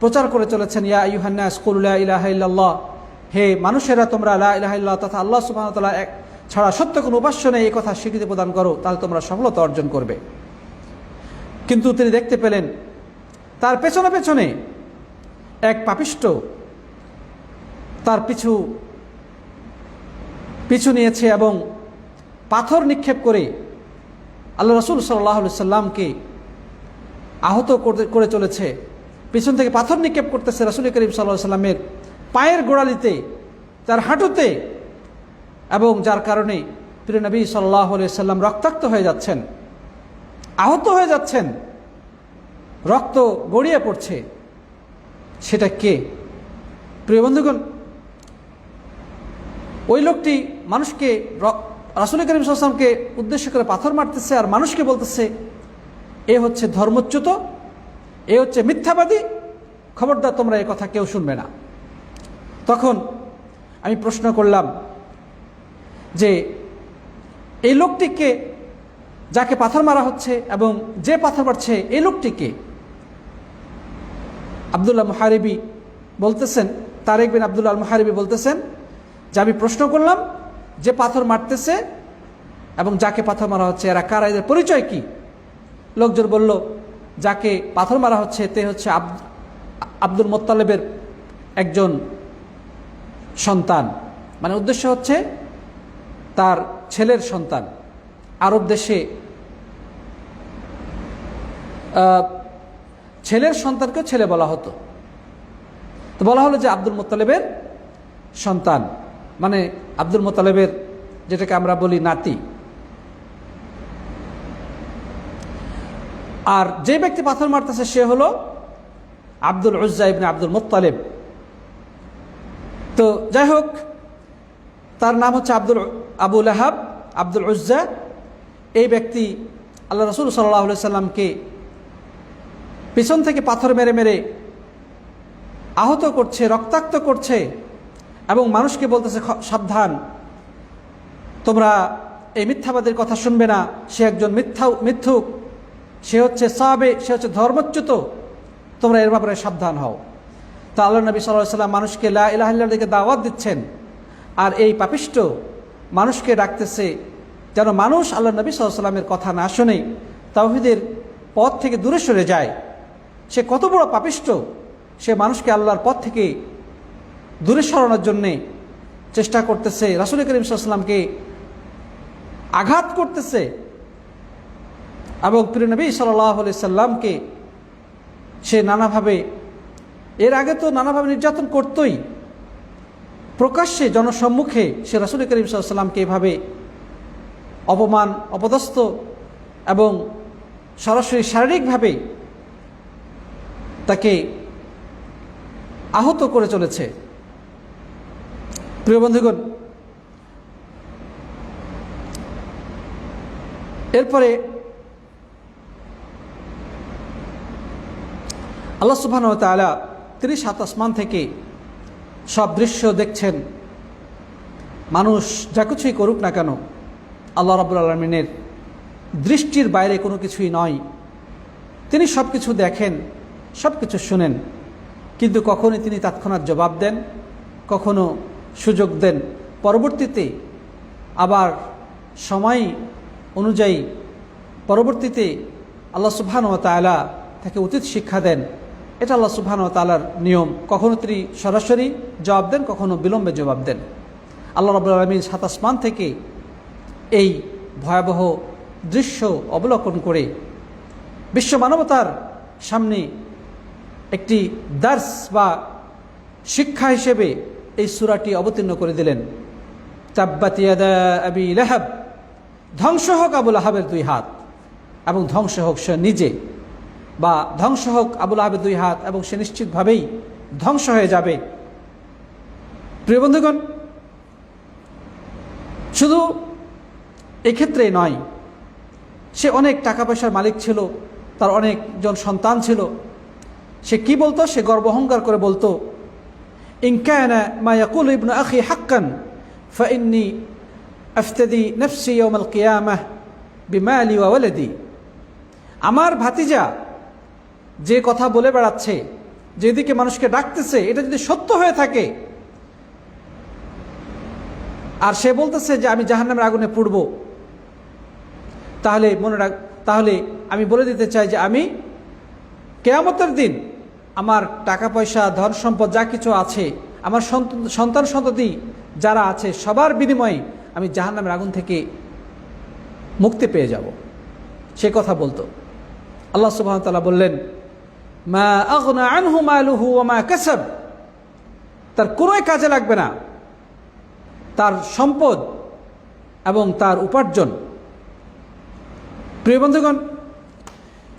প্রচার করে চলেছেন, ইয়া আইয়ুহান নাস কুলু লা ইলাহা ইল্লাল্লাহ, হে মানুষেরা তোমরা লা ইলাহা ইল্লাল্লাহ তথা আল্লাহ সুবহানাহু ওয়া তাআলা এক ছাড়া সত্য কোনো উপাস্য নেই এই কথা স্বীকৃতি প্রদান করো, তাহলে তোমরা সফলতা অর্জন করবে। কিন্তু তিনি দেখতে পেলেন তার পেছনে পেছনে এক পাপিষ্ঠ তার পিছু নিয়েছে এবং পাথর নিক্ষেপ করে আল্লাহ রাসূল সাল্লাল্লাহু আলাইহি সাল্লামকে আহত করে চলেছে। পিছন থেকে পাথর নিক্ষেপ করতেছে রাসূল করিম সাল্লাল্লাহু আলাইহি সাল্লামের পায়ের গোড়ালিতে, তার হাঁটুতে, এবং যার কারণে প্রিয় নবী সাল্লাল্লাহু আলাইহি সাল্লাম রক্তাক্ত হয়ে যাচ্ছেন, আহত হয়ে যাচ্ছেন, রক্ত গড়িয়ে পড়ছে। সেটা কে? প্রিয় বন্ধুগণ, ওই লোকটি মানুষকে, রাসূল করিম সাল্লাল্লাহু আলাইহি সাল্লামকে উদ্দেশ্য করে পাথর মারতেছে আর মানুষকে বলতেছে এ হচ্ছে ধর্মচ্যুত, এ হচ্ছে মিথ্যাবাদী, খবরদার তোমরা এ কথা কেউ শুনবে না। তখন আমি প্রশ্ন করলাম যে এই লোকটিকে, যাকে পাথর মারা হচ্ছে এবং যে পাথর মারছে এই লোকটিকে? আব্দুল্লাহ মুহারিবি বলতেছেন, তারেক বিন আব্দুল্লাহ আল মুহারিবি বলতেছেন যে আমি প্রশ্ন করলাম যে পাথর মারতেছে এবং যাকে পাথর মারা হচ্ছে এরা কারা, এদের পরিচয় কি? লোকজন বলল যাকে পাথর মারা হচ্ছে তে হচ্ছে আব্দুল মুত্তালিবের একজন সন্তান, মানে উদ্দেশ্য হচ্ছে তার ছেলের সন্তান। আরব দেশে ছেলের সন্তানকেও ছেলে বলা হতো, তো বলা হলো যে আব্দুল মুত্তালিবের সন্তান, মানে আব্দুল মুত্তালিবের যেটাকে আমরা বলি নাতি। আর যে ব্যক্তি পাথর মারতেছে সে হলো আব্দুল উজ্জা ইবনে আব্দুল মুত্তালিব। তো যাই হোক, তার নাম হচ্ছে আবু লাহাব, আব্দুল উজ্জা। এই ব্যক্তি আল্লাহ রাসূল সাল্লাল্লাহু আলাইহি সাল্লামকে পিছন থেকে পাথর মেরে মেরে আহত করছে, রক্তাক্ত করছে এবং মানুষকে বলতেছে সাবধান, তোমরা এই মিথ্যাবাদের কথা শুনবে না, সে একজন মিথ্যুক, সে হচ্ছে সাহাবে, সে হচ্ছে ধর্মচ্যুত, তোমরা এর ব্যাপারে সাবধান হও। তা আল্লাহ নবী সাল্লাল্লাহু আলাইহি সাল্লাম মানুষকে লা ইলাহা ইল্লাল্লাহর দিকে দাওয়াত দিচ্ছেন, আর এই পাপিষ্ঠ মানুষকে ডাকতেছে যেন মানুষ আল্লাহ নবী সাল্লাল্লাহু আলাইহি সাল্লামের কথা না শুনে তাওহীদের পথ থেকে দূরে সরে যায়। সে কত বড় পাপিষ্ঠ, সে মানুষকে আল্লাহর পথ থেকে দূরে সরানোর জন্যে চেষ্টা করতেছে, রাসূল করিম সাল্লাল্লাহু আলাইহি সাল্লামকে আঘাত করতেছে এবং প্রিয় নবী সাল্লাল্লাহু আলাইহি সাল্লামকে সে নানাভাবে, এর আগে তো নানাভাবে নির্যাতন করতই, প্রকাশ্যে জনসম্মুখে সে রাসূল করিম সাল্লাল্লাহু আলাইহি সাল্লামকে এভাবে অপমান, অপদস্থ এবং সরাসরি শারীরিকভাবে তাকে আহত করে চলেছে। প্রিয় বন্ধুগণ, এরপরে আল্লাহ সুবহানাহু ওয়া তাআলা তিনি সাত আসমান থেকে সব দৃশ্য দেখছেন। মানুষ যা কিছুই করুক না কেন আল্লাহ রাব্বুল আলামিনের দৃষ্টির বাইরে কোনো কিছুই নয়। তিনি সব কিছু দেখেন, সব কিছু শুনেন, কিন্তু কখনই তিনি তৎক্ষণাৎ জবাব দেন কখনো সুযোগ দেন, পরবর্তীতে আবার সময় অনুযায়ী পরবর্তীতে আল্লাহ সুবহানাহু ওয়া তাআলা তাকে উচিত শিক্ষা দেন। এটা আল্লাহ সুবহানাহু ওয়া তাআলার নিয়ম। কখনো তিনি সরাসরি জবাব দেন, কখনো বিলম্বে জবাব দেন। আল্লাহ রাব্বুল আলামিন সাত আসমান থেকে এই ভয়াবহ দৃশ্য অবলোকন করে বিশ্ব মানবতার সামনে একটি দার্স বা শিক্ষা হিসেবে এই সূরাটি অবতীর্ণ করে দিলেন। তাব্বাত ইয়াদা আবি লাহাব, ধ্বংস হোক আবু লাহাবের দুই হাত, এবং ধ্বংস হোক সে নিজে, বা ধ্বংস হোক আবু লাহাবের দুই হাত, এবং সে নিশ্চিতভাবেই ধ্বংস হয়ে যাবে। প্রিয় বন্ধুগণ, শুধু এক্ষেত্রে নয়, সে অনেক টাকা পয়সার মালিক ছিল, তার অনেকজন সন্তান ছিল। সে কি বলতো? সে গর্ব অহংকার করে বলতো, ইন কানা মা ইয়াকুলু ইবনু আখি হাক্কান ফাইন্নী আফতাদি নাফসি ইয়াউমাল কিয়ামাহ বিমালি ওয়া ওয়ালাদি। আমার ভাতিজা যে কথা বলে বেড়াচ্ছে, যেদিকে মানুষকে ডাকতেছে, এটা যদি সত্য হয়ে থাকে, আর সে বলতেছে যে আমি জাহান্নামের আগুনে পুড়ব, তাহলে তাহলে আমি বলে দিতে চাই যে আমি কিয়ামতের দিন আমার টাকা পয়সা, ধন সম্পদ যা কিছু আছে, আমার সন্তান সন্ততি যারা আছে, সবার বিনিময়ে আমি জাহান্নামের আগুন থেকে মুক্তি পেয়ে যাব। সে কথা বলতো। আল্লাহ সুবহানাহু ওয়া তাআলা বললেন, মা আগনা আনহু মালুহু ওয়া মা কাসাব, তার কোনোই কাজে লাগবে না তার সম্পদ এবং তার উপার্জন। প্রিয় বন্ধুগণ,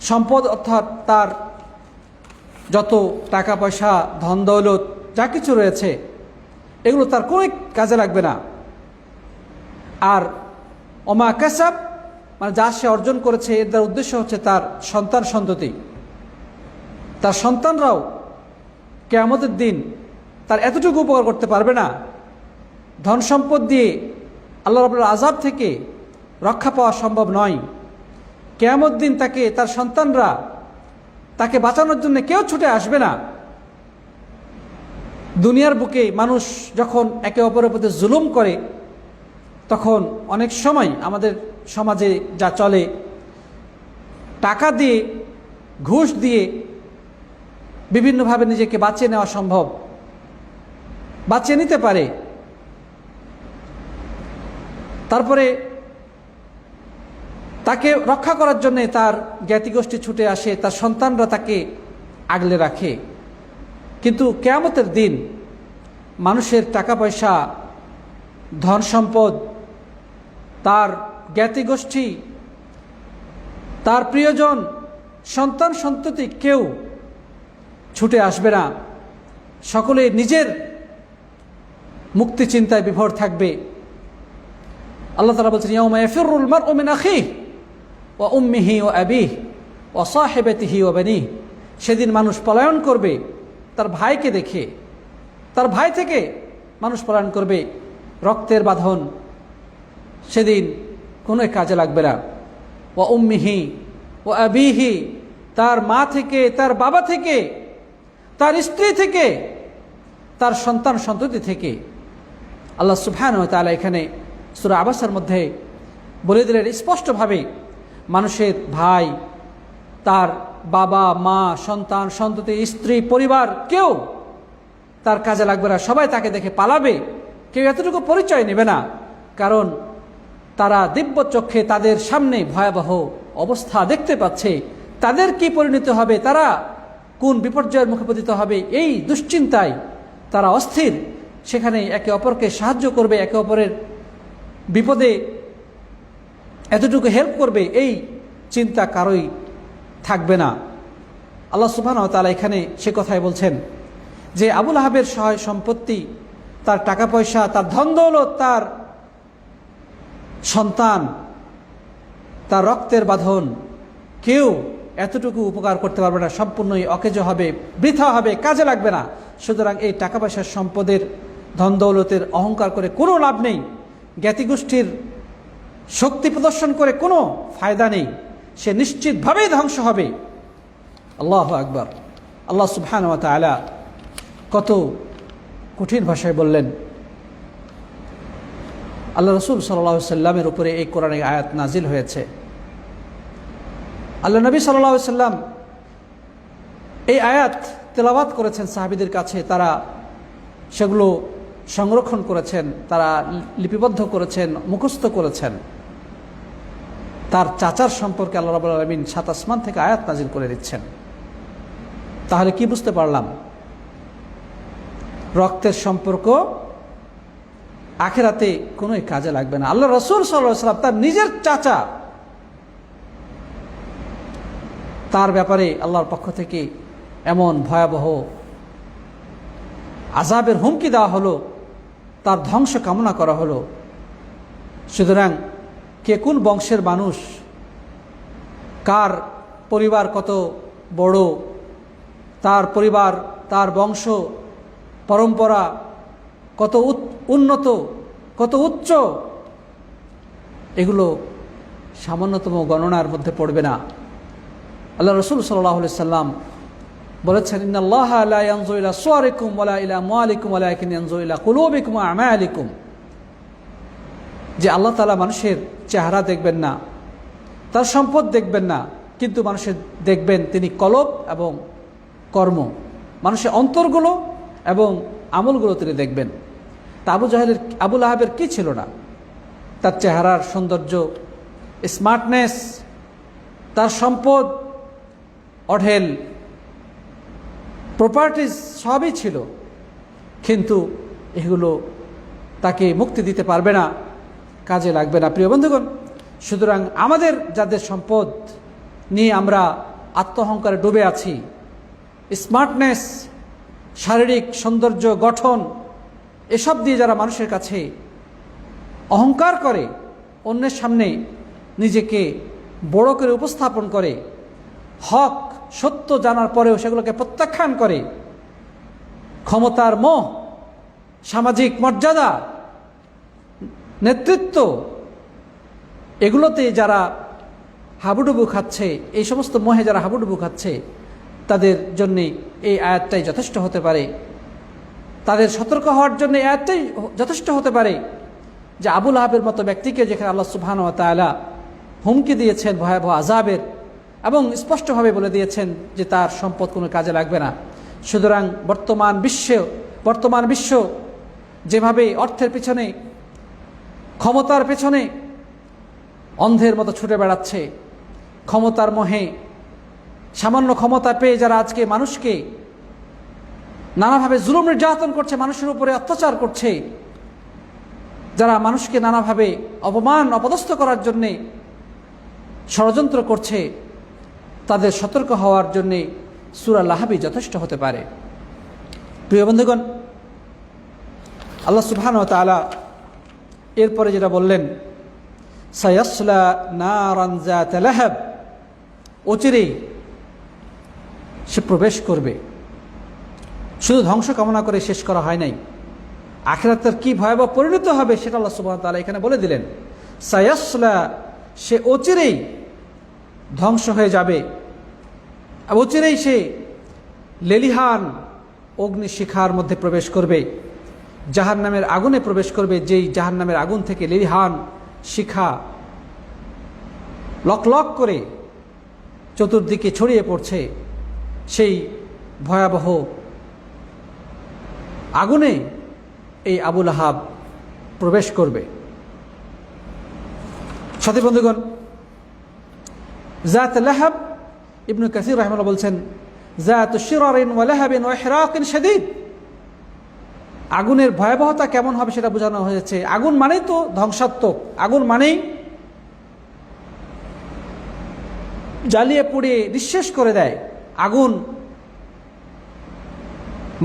সম্পদ অর্থাৎ তার যত টাকা পয়সা, ধন দৌলত যা কিছু রয়েছে, এগুলো তার কোনোই কাজে লাগবে না। আর ওমা কাসাব মানে যা সে অর্জন করেছে, এর দ্বারা উদ্দেশ্য হচ্ছে তার সন্তান সন্ততি। তার সন্তানরাও কিয়ামতের দিন তার এতটুকু উপকার করতে পারবে না। ধন সম্পদ দিয়ে আল্লাহ রাব্বুল আযাব থেকে রক্ষা পাওয়া সম্ভব নয়। কিয়ামত দিন তাকে, তার সন্তানরা তাকে বাঁচানোর জন্য কেউ ছুটে আসবে না। দুনিয়ার বুকে মানুষ যখন একে অপরের প্রতি জুলুম করে, তখন অনেক সময় আমাদের সমাজে যা চলে, টাকা দিয়ে, ঘুষ দিয়ে বিভিন্নভাবে নিজেকে বাঁচিয়ে নেওয়া সম্ভব, বাঁচিয়ে নিতে পারে। তারপরে তাকে রক্ষা করার জন্য তার জ্ঞাতিগোষ্ঠী ছুটে আসে, তার সন্তানরা তাকে আগলে রাখে। কিন্তু কিয়ামতের দিন মানুষের টাকা পয়সা, ধন সম্পদ, তার জ্ঞাতিগোষ্ঠী, তার প্রিয়জন, সন্তান সন্ততি কেউ ছুটে আসবে না। সকলে নিজের মুক্তি চিন্তায় বিভোর থাকবে। আল্লাহ তাআলা বলছেন, ইয়াউমা ইয়াফিরুল মারউ মিন আখিহি ওয়া উম্মিহি ওয়া আবিহি ওয়া সাহিবাতিহি ওয়া বানিহি। সেদিন মানুষ পলায়ন করবে তার ভাইকে দেখে, তার ভাই থেকে মানুষ পলায়ন করবে। রক্তের বাঁধন সেদিন কোনো কাজে লাগবে না। ওয়া উম্মিহি ওয়া আবিহি, তার মা থেকে, তার বাবা থেকে, তার স্ত্রী থেকে, তার সন্তান সন্ততি থেকে। আল্লাহ সুবহানাহু ওয়া তাআলা এখানে সূরা আবাসার মধ্যে বলে দিলেন স্পষ্টভাবে, মানুষের ভাই, তার বাবা, মা, সন্তান সন্ততি, স্ত্রী, পরিবার কেউ তার কাজে লাগবে না। সবাই তাকে দেখে পালাবে, কেউ এতটুকু পরিচয় নেবে না। কারণ তারা দিব্য চক্ষে তাদের সামনে ভয়াবহ অবস্থা দেখতে পাচ্ছে। তাদের কি পরিণতি হবে, তারা কোন বিপর্যয়ের মুখে পতিত হবে, এই দুশ্চিন্তায় তারা অস্থির। সেখানে একে অপরকে সাহায্য করবে, একে অপরের বিপদে এতটুকু হেল্প করবে, এই চিন্তা কারোই থাকবে না। আল্লাহ সুবহানাহু ওয়া তাআলা এখানে সে কথাই বলছেন যে আবু লাহাবের সহায় সম্পত্তি, তার টাকা পয়সা, তার ধন দৌলত, তার সন্তান, তার রক্তের বাঁধন কেউ এতটুকু উপকার করতে পারবে না। সম্পূর্ণই অকেজ হবে, বৃথা হবে, কাজে লাগবে না। সুতরাং এই টাকা পয়সার, সম্পদের, ধন দৌলতের অহংকার করে কোনো লাভ নেই। জ্ঞাতিগোষ্ঠীর শক্তি প্রদর্শন করে কোনো ফায়দা নেই। সে নিশ্চিতভাবেই ধ্বংস হবে। আল্লাহু আকবার। আল্লাহ সুবহানাহু ওয়া তাআলা কত কঠিন ভাষায় বললেন। আল্লাহ রসুল সাল্লাল্লাহু আলাইহি সাল্লামের উপরে এই কোরআনের আয়াত নাজিল হয়েছে। আল্লাহ নবী সাল্লাল্লাহু আলাইহি সাল্লাম এই আয়াত তেলাওয়াত করেছেন সাহাবীদের কাছে, তারা সেগুলো সংরক্ষণ করেছেন, তারা লিপিবদ্ধ করেছেন, মুখস্থ করেছেন। তার চাচার সম্পর্কে আল্লাহ রাব্বুল আলামিন ৭ আসমান থেকে আয়াত নাজিল করে দিচ্ছেন। তাহলে কি বুঝতে পারলাম? রক্তের সম্পর্ক আখিরাতে কোনো কাজে লাগবে না। আল্লাহ রাসূল সাল্লাল্লাহু আলাইহি সাল্লাম তার নিজের চাচা, তার ব্যাপারে আল্লাহর পক্ষ থেকে এমন ভয়াবহ আযাবের হুমকি দেওয়া হলো, তার ধ্বংস কামনা করা হলো। সুতরাং কে কোন বংশের মানুষ, কার পরিবার কত বড়, তার পরিবার, তার বংশ পরম্পরা কত উন্নত, কত উচ্চ, এগুলো সামান্যতম গণনার মধ্যে পড়বে না। আল্লাহ রাসূল সাল্লাল্লাহু আলাইহি সাল্লাম বলেছেন, ইন্নাল্লাহা লা ইয়ানজুরু ইলা সুওয়ারিকুম ওয়ালা ইলা আমওয়ালিকুম ওয়ালাকিন ইয়ানজুরু ইলা কুলুবিকুম ওয়া আমালিকুম। যে আল্লাহ তাআলা মানুষের চেহারা দেখবেন না, তার সম্পদ দেখবেন না, কিন্তু মানুষের দেখবেন তিনি কলব এবং কর্ম, মানুষের অন্তরগুলো এবং আমলগুলো তিনি দেখবেন। তা আবু লাহাবের কি ছিল না? তার চেহারার সৌন্দর্য, স্মার্টনেস, তার সম্পদ, অঢেল প্রপার্টিজ সবই ছিল, কিন্তু এগুলো তাকে মুক্তি দিতে পারবে না, কাজে লাগবে না। প্রিয় বন্ধুগণ, সুতরাং আমাদের যাদের সম্পদ নিয়ে আমরা আত্মহংকারে ডুবে আছি, স্মার্টনেস, শারীরিক সৌন্দর্য, গঠন, এসব দিয়ে যারা মানুষের কাছে অহংকার করে, অন্যের সামনে নিজেকে বড় করে উপস্থাপন করে, হক সত্য জানার পরেও সেগুলোকে প্রত্যাখ্যান করে, ক্ষমতার মোহ, সামাজিক মর্যাদা, নেতৃত্ব, এগুলোতে যারা হাবুডুবু খাচ্ছে, এই সমস্ত মোহে যারা হাবুডুবু খাচ্ছে, তাদের জন্যে এই আয়াতটাই যথেষ্ট হতে পারে, তাদের সতর্ক হওয়ার জন্য এই আয়াতটাই যথেষ্ট হতে পারে যে আবু লাহাবের মতো ব্যক্তিকে যেখানে আল্লাহ সুবহানাহু ওয়া তাআলা হুমকি দিয়েছেন ভয়াবহ আযাবের, এবং স্পষ্টভাবে বলে দিয়েছেন যে তার সম্পদ কোনো কাজে লাগবে না। সুতরাং বর্তমান বিশ্ব যেভাবে অর্থের পিছনে, ক্ষমতার পেছনে অন্ধের মতো ছুটে বেড়াচ্ছে, ক্ষমতার মোহে সামান্য ক্ষমতা পেয়ে যারা আজকে মানুষকে নানাভাবে জুলুম নির্যাতন করছে, মানুষের উপরে অত্যাচার করছে, যারা মানুষকে নানাভাবে অপমান অপদস্থ করার জন্যে ষড়যন্ত্র করছে, তাদের সতর্ক হওয়ার জন্যে সূরা লাহাবই যথেষ্ট হতে পারে। প্রিয় বন্ধুগণ, আল্লাহ সুবহানাহু ওয়া তাআলা এরপরে যেটা বললেন, সায়াসলা নারান যাতা লাহাব, অচিরেই সে প্রবেশ করবে। শুধু ধ্বংস কামনা করে শেষ করা হয় নাই, আখিরাতের কি ভয়াবহ পরিণত হবে সেটা আল্লাহ সুবহানাহু ওয়া তাআলা এখানে বলে দিলেন। সায়াসলা, সে অচিরেই ধ্বংস হয়ে যাবে, অচিরেই সে লেলিহান অগ্নিশিখার মধ্যে প্রবেশ করবে, জাহান্নামের আগুনে প্রবেশ করবে, যেই জাহান্নামের আগুন থেকে লেলিহান শিখা লক লক করে চতুর্দিকে ছড়িয়ে পড়ছে। সেই ভয়াবহ আগুনে এই আবু লাহাব প্রবেশ করবে। সাথী বন্ধুগণ, জাত লাহাব, ইবনে কাসির রাহিমাহুল্লাহ বলছেন, জাত শিরারিন ওয়া লাহাবিন ওয়া ইহরাকিন শাদীদ। আগুনের ভয়াবহতা কেমন হবে সেটা বোঝানো হয়েছে। আগুন মানেই তো ধ্বংসাত্মক, আগুন মানেই জ্বালিয়ে পুড়িয়ে নিঃশেষ করে দেয়। আগুন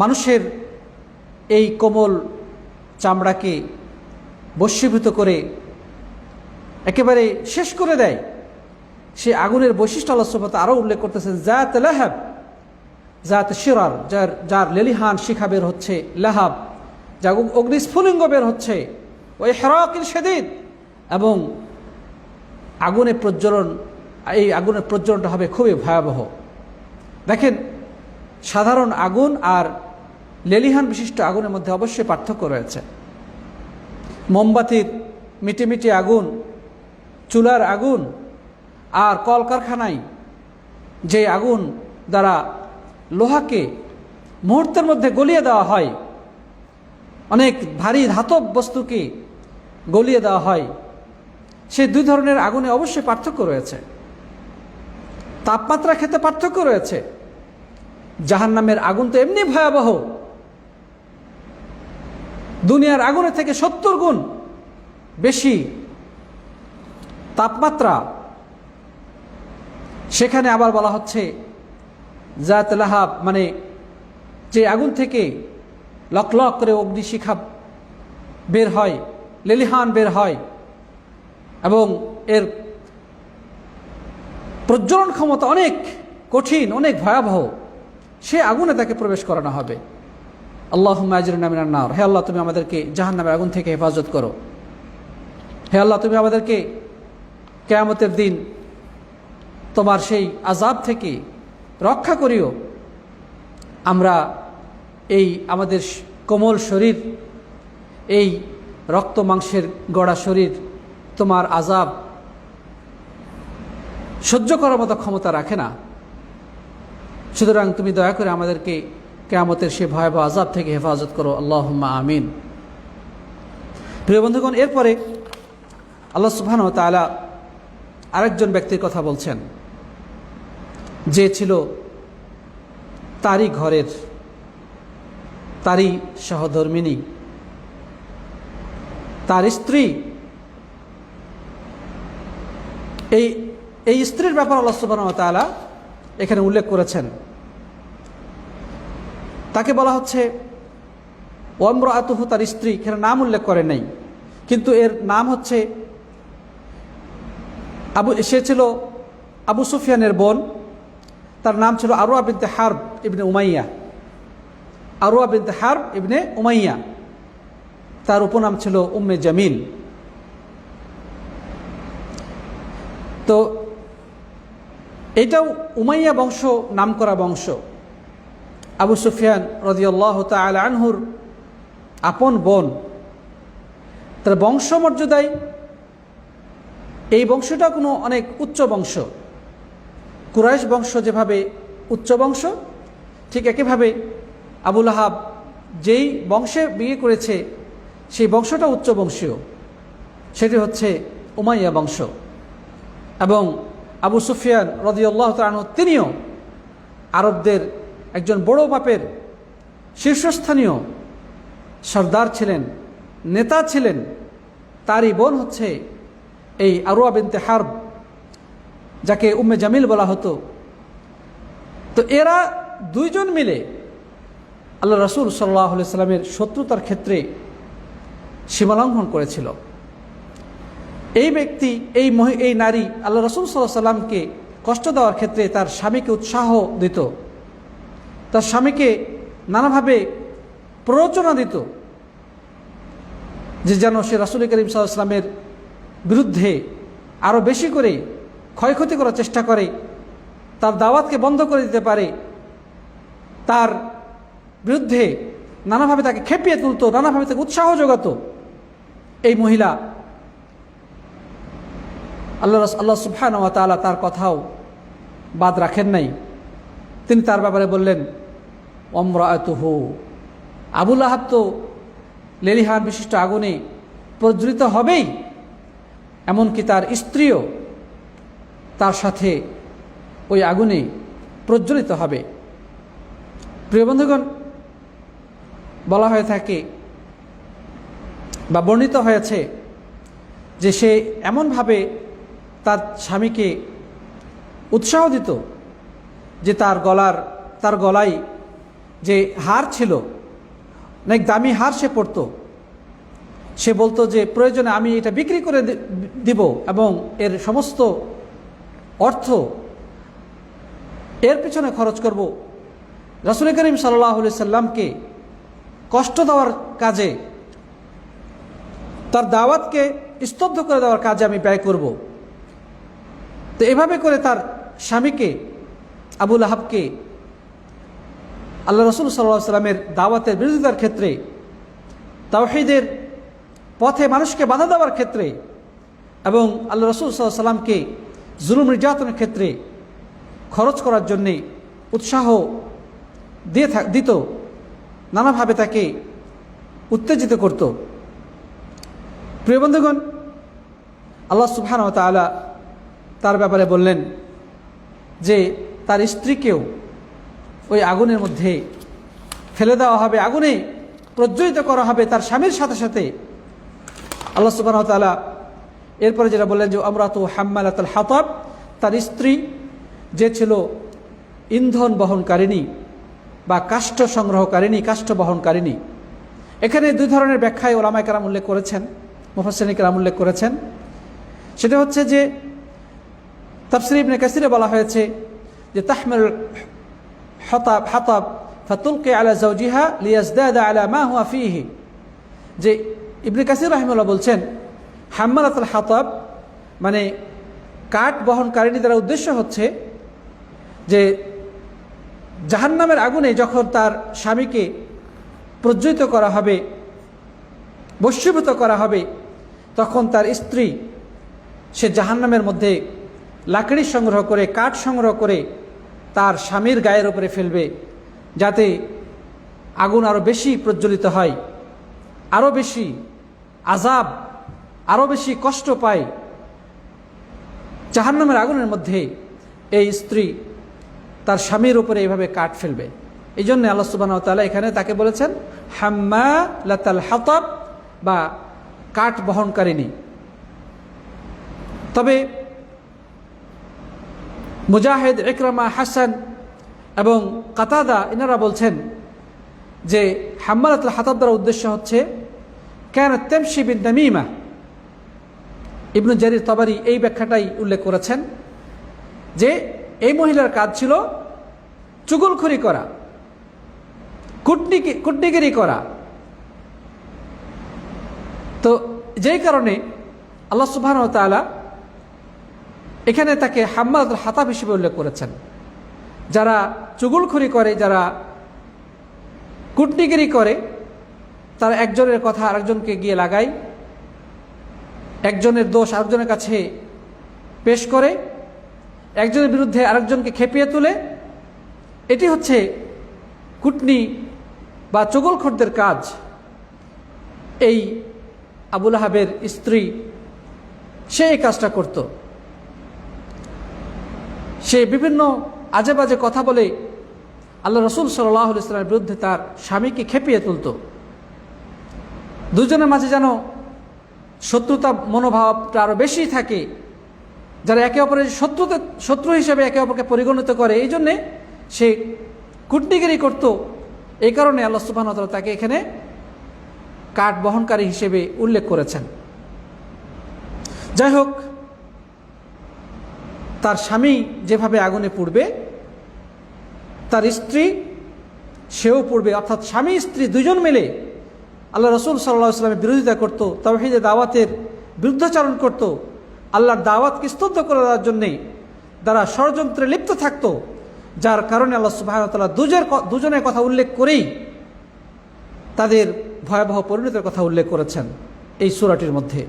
মানুষের এই কোমল চামড়াকে বশীভূত করে একেবারে শেষ করে দেয়। সে আগুনের বৈশিষ্ট্য আল্লাহ সুবহানাহু ওয়া তাআলা আরও উল্লেখ করতেছেন, জাত লাহাব, জাত শিরার, যার লেলিহান শিখা বের হচ্ছে, লাহাব, যা অগ্নিস্ফুলিঙ্গ বের হচ্ছে, ওই ইহরাকিন শাদীদ, এবং আগুনের প্রজ্বলন, এই আগুনের প্রজ্বলনটা হবে খুবই ভয়াবহ। দেখেন, সাধারণ আগুন আর লেলিহান বিশিষ্ট আগুনের মধ্যে অবশ্যই পার্থক্য রয়েছে। মোমবাতির মিটিমিটি আগুন, চুলার আগুন, আর কলকারখানায় যে আগুন দ্বারা লোহাকে মুহূর্তের মধ্যে গলিয়ে দেওয়া হয়, অনেক ভারী ধাতব বস্তুকে গলিয়ে দেওয়া হয়, সেই দুই ধরনের আগুনে অবশ্যই পার্থক্য রয়েছে। তাপমাত্রা ক্ষেত্রে পার্থক্য রয়েছে। জাহান্নামের আগুন তো এমনি ভয়াবহ, দুনিয়ার আগুনের থেকে 70 গুণ বেশি তাপমাত্রা। সেখানে আবার বলা হচ্ছে জাত লাহাব, মানে যে আগুন থেকে লক লক করে অগ্নিশিখা বের হয়, লেলিহান বের হয়, এবং এর প্রজ্বলন ক্ষমতা অনেক কঠিন, অনেক ভয়াবহ, সে আগুনে তাকে প্রবেশ করানো হবে। আল্লাহুম্মা আজরিনা মিনান নার। হে আল্লাহ, তুমি আমাদেরকে জাহান্নামের আগুন থেকে হেফাজত করো। হে আল্লাহ, তুমি আমাদেরকে কিয়ামতের দিন তোমার সেই আযাব থেকে রক্ষা করিও। আমরা এই আমাদের কোমল শরীর, এই রক্ত মাংসের গড়া শরীর তোমার আযাব সহ্য করার মতো ক্ষমতা রাখে না। সুতরাং তুমি দয়া করে আমাদেরকে কিয়ামতের সে ভয়াবহ আযাব থেকে হেফাজত করো। আল্লাহুম্মা আমিন। প্রিয় বন্ধুগণ, এরপরে আল্লাহ সুবহানাহু ওয়া তাআলা আরেকজন ব্যক্তির কথা বলছেন, যে ছিল তারই ঘরের, তারই সহধর্মিণী, তার স্ত্রী। এই স্ত্রীর ব্যাপার আল্লাহ সুবহানাহু ওয়া তাআলা এখানে উল্লেখ করেছেন। তাকে বলা হচ্ছে ওয়ামরাআতুহু, তার স্ত্রী। এখানে নাম উল্লেখ করে নাই, কিন্তু এর নাম হচ্ছে সে ছিল আবু সুফিয়ানের বোন। তার নাম ছিল আরওয়া বিনতে হারব ইবনে উমাইয়া। আরওয়া বিনতে হারব ইবনে উমাইয়া, তার উপনাম ছিল উম্মে জামিল। তো এটাও উমাইয়া বংশ, নামকরা বংশ। আবু সুফিয়ান রাদিয়াল্লাহু তাআলা আনহুর আপন বোন। তার বংশমর্যাদায় এই বংশটা কোনো অনেক উচ্চ বংশ। কুরাইশ বংশ যেভাবে উচ্চ বংশ, ঠিক একইভাবে আবু লাহাব যেই বংশে বিয়ে করেছে সেই বংশটা উচ্চ বংশীয়, সেটি হচ্ছে উমাইয়া বংশ। এবং আবু সুফিয়ান রাদিয়াল্লাহু তাআলা আনহু তিনিও আরবদের একজন বড় মাপের শীর্ষস্থানীয় সর্দার ছিলেন, নেতা ছিলেন। তারই বোন হচ্ছে এই আরওয়া বিনতে হারব, যাকে উম্মে জামিল বলা হতো। তো এরা দুইজন মিলে আল্লাহ রাসূল সাল্লাল্লাহু আলাইহি সাল্লামের শত্রুতার ক্ষেত্রে সীমালঙ্ঘন করেছিল। এই ব্যক্তি, এই নারী আল্লাহ রাসূল সাল্লাল্লাহু আলাইহি সাল্লামকে কষ্ট দেওয়ার ক্ষেত্রে তার স্বামীকে উৎসাহ দিত, তার স্বামীকে নানাভাবে প্ররোচনা দিত, যে যেন সে রাসূল করিম সাল্লাল্লাহু আলাইহি সাল্লামের বিরুদ্ধে আরও বেশি করে ক্ষয়ক্ষতি করার চেষ্টা করে, তার দাওয়াতকে বন্ধ করে দিতে পারে, তার বিরুদ্ধে নানাভাবে তাকে খেপিয়ে তুলত, নানাভাবে তাকে উৎসাহ যোগাত। এই মহিলা আল্লাহ সুবহানাহু ওয়া তাআলা তার কথাও বাদ রাখেন নাই। তিনি তার ব্যাপারে বললেন ওয়ামরাআতুহু, আবু লাহাব তো লেলিহান বিশিষ্ট আগুনে প্রজ্বলিত হবেই, এমনকি তার স্ত্রীও তার সাথে ওই আগুনে প্রজ্বলিত হবে। প্রিয় বন্ধুগণ, বলা হয়ে থাকে বা বর্ণিত হয়েছে যে সে এমনভাবে তার স্বামীকে উৎসাহ দিত যে তার গলায় যে হার ছিল, অনেক দামি হার সে পরত। সে বলতো যে প্রয়োজনে আমি এটা বিক্রি করে দিব এবং এর সমস্ত অর্থ এর পিছনে খরচ করব, রাসূল করিম সাল্লাল্লাহু আলাইহি সাল্লামকে কষ্ট দেওয়ার কাজে, তার দাওয়াতকে স্তব্ধ করে দেওয়ার কাজে আমি ব্যয় করব। তো এভাবে করে তার স্বামীকে, আবু লাহাবকে আল্লাহ রসুল সাল্লাল্লাহু আলাইহি সাল্লামের দাওয়াতের বিরোধিতার ক্ষেত্রে, তাওহীদের পথে মানুষকে বাধা দেওয়ার ক্ষেত্রে এবং আল্লাহ রসুল সাল্লাল্লাহু আলাইহি সাল্লামকে জুলুম নির্যাতনের ক্ষেত্রে খরচ করার জন্যে উৎসাহ দিত, নানাভাবে তাকে উত্তেজিত করত। প্রিয় বন্ধুগণ, আল্লাহ সুবহানাহু ওয়া তাআলা তার ব্যাপারে বললেন যে তার স্ত্রীকেও ওই আগুনের মধ্যে ফেলে দেওয়া হবে, আগুনে প্রজ্বলিত করা হবে তার স্বামীর সাথে সাথে। আল্লাহ সুবহানাহু ওয়া তাআলা এরপরে যেটা বললেন যে আমরাতু হাম্মালাতুল হাতাব, তার স্ত্রী যে ছিল ইন্ধন বহনকারিণী বা কাষ্ঠ সংগ্রহকারিণী, কাষ্ঠ বহনকারিণী। এখানে দুই ধরনের ব্যাখ্যায় ওলামায়ে কেরাম উল্লেখ করেছেন, মুফাসসিরিন কেরাম উল্লেখ করেছেন। সেটা হচ্ছে যে তাফসীর ইবনে কাসিরে বলা হয়েছে যে তাহমিলুল হাতাব ফাতুলকি আলা যাওজিহা লিয়াজদাদা আলা মা হুয়া ফীহি, যে ইবনে কাসির রাহিমাহুল্লাহ বলছেন হাম্মালাতুল হাতাব মানে কাঠ বহনকারিণী দ্বারা উদ্দেশ্য হচ্ছে যে জাহান্নামের আগুনে যখন তার স্বামীকে প্রজ্বলিত করা হবে, বশীভূত করা হবে, তখন তার স্ত্রী সে জাহান্নামের মধ্যে লাকড়ি সংগ্রহ করে, কাঠ সংগ্রহ করে তার স্বামীর গায়ের উপরে ফেলবে, যাতে আগুন আরও বেশি প্রজ্বলিত হয়, আরও বেশি আযাব, আরও বেশি কষ্ট পায়। জাহান্নামের আগুনের মধ্যে এই স্ত্রী তার স্বামীর উপরে এইভাবে কাঠ ফেলবে। এই জন্য আল্লাহ সুবহানাহু ওয়া তাআলা এখানে তাকে বলেছেন হাম্মালাতুল হাতাব বা কাঠ বহনকারিণী। তবে মুজাহিদ, ইকরামা, হাসান এবং কাতাদা এনারা বলছেন যে হাম্মালাতুল হাতাব দ্বারা উদ্দেশ্য হচ্ছে কানাত তামশি বিন নামিমা। ইবনু জারির তাবারি এই ব্যাখ্যাটাই উল্লেখ করেছেন যে এই মহিলার কাজ ছিল চুগলখড়ি করা, কুটনিগিরি করা। তো যেই কারণে আল্লাহ সুবহানাহু ওয়া তাআলা এখানে তাকে হাম্মালাতুল হাতাব হিসেবে উল্লেখ করেছেন। যারা চুগলখড়ি করে, যারা কুটনিগিরি করে, তারা একজনের কথা আরেকজনকে গিয়ে লাগায়, একজনের দোষ আরেকজনের কাছে পেশ করে, একজনের বিরুদ্ধে আরেকজনকে খেপিয়ে তোলে। এটি হচ্ছে কুটনি বা চুগলখড়দের কাজ। এই আবু লাহাবের স্ত্রী সে এই কাজটা করত। সে বিভিন্ন আজে বাজে কথা বলে আল্লাহ রসুল সাল্লাল্লাহু আলাইহি ওয়াসাল্লামের বিরুদ্ধে তার স্বামীকে খেপিয়ে তুলত। দুজনের মাঝে যেন শত্রুতা মনোভাবটা আরও বেশি থাকে, যারা একে অপরের শত্রু হিসেবে একে অপরকে পরিগণিত করে। এই জন্যে সে কুটনিগিরি করত। এই কারণে আল্লাহ সুবহানাহু ওয়া তাআলা তাকে এখানে কাঠ বহনকারী হিসেবে উল্লেখ করেছেন। যাই হোক, তার স্বামী যেভাবে আগুনে পুড়বে, তার স্ত্রী সেও পুড়বে। অর্থাৎ স্বামী স্ত্রী দুজন মিলে আল্লাহ রসুল সাল্লাল্লাহু আলাইহি ওয়াসাল্লামের বিরোধিতা করত, তাওহীদের দাওয়াতের বিরুদ্ধাচরণ করত, আল্লাহর দাওয়াতকে স্তব্ধ করে দেওয়ার জন্যে তারা ষড়যন্ত্রে লিপ্ত থাকত। যার কারণে আল্লাহ সুবহানাহু ওয়া তাআলা দুজনের কথা উল্লেখ করেই তাদের ভয়াবহ পরিণতির কথা উল্লেখ করেছেন এই সূরাটির মধ্যে।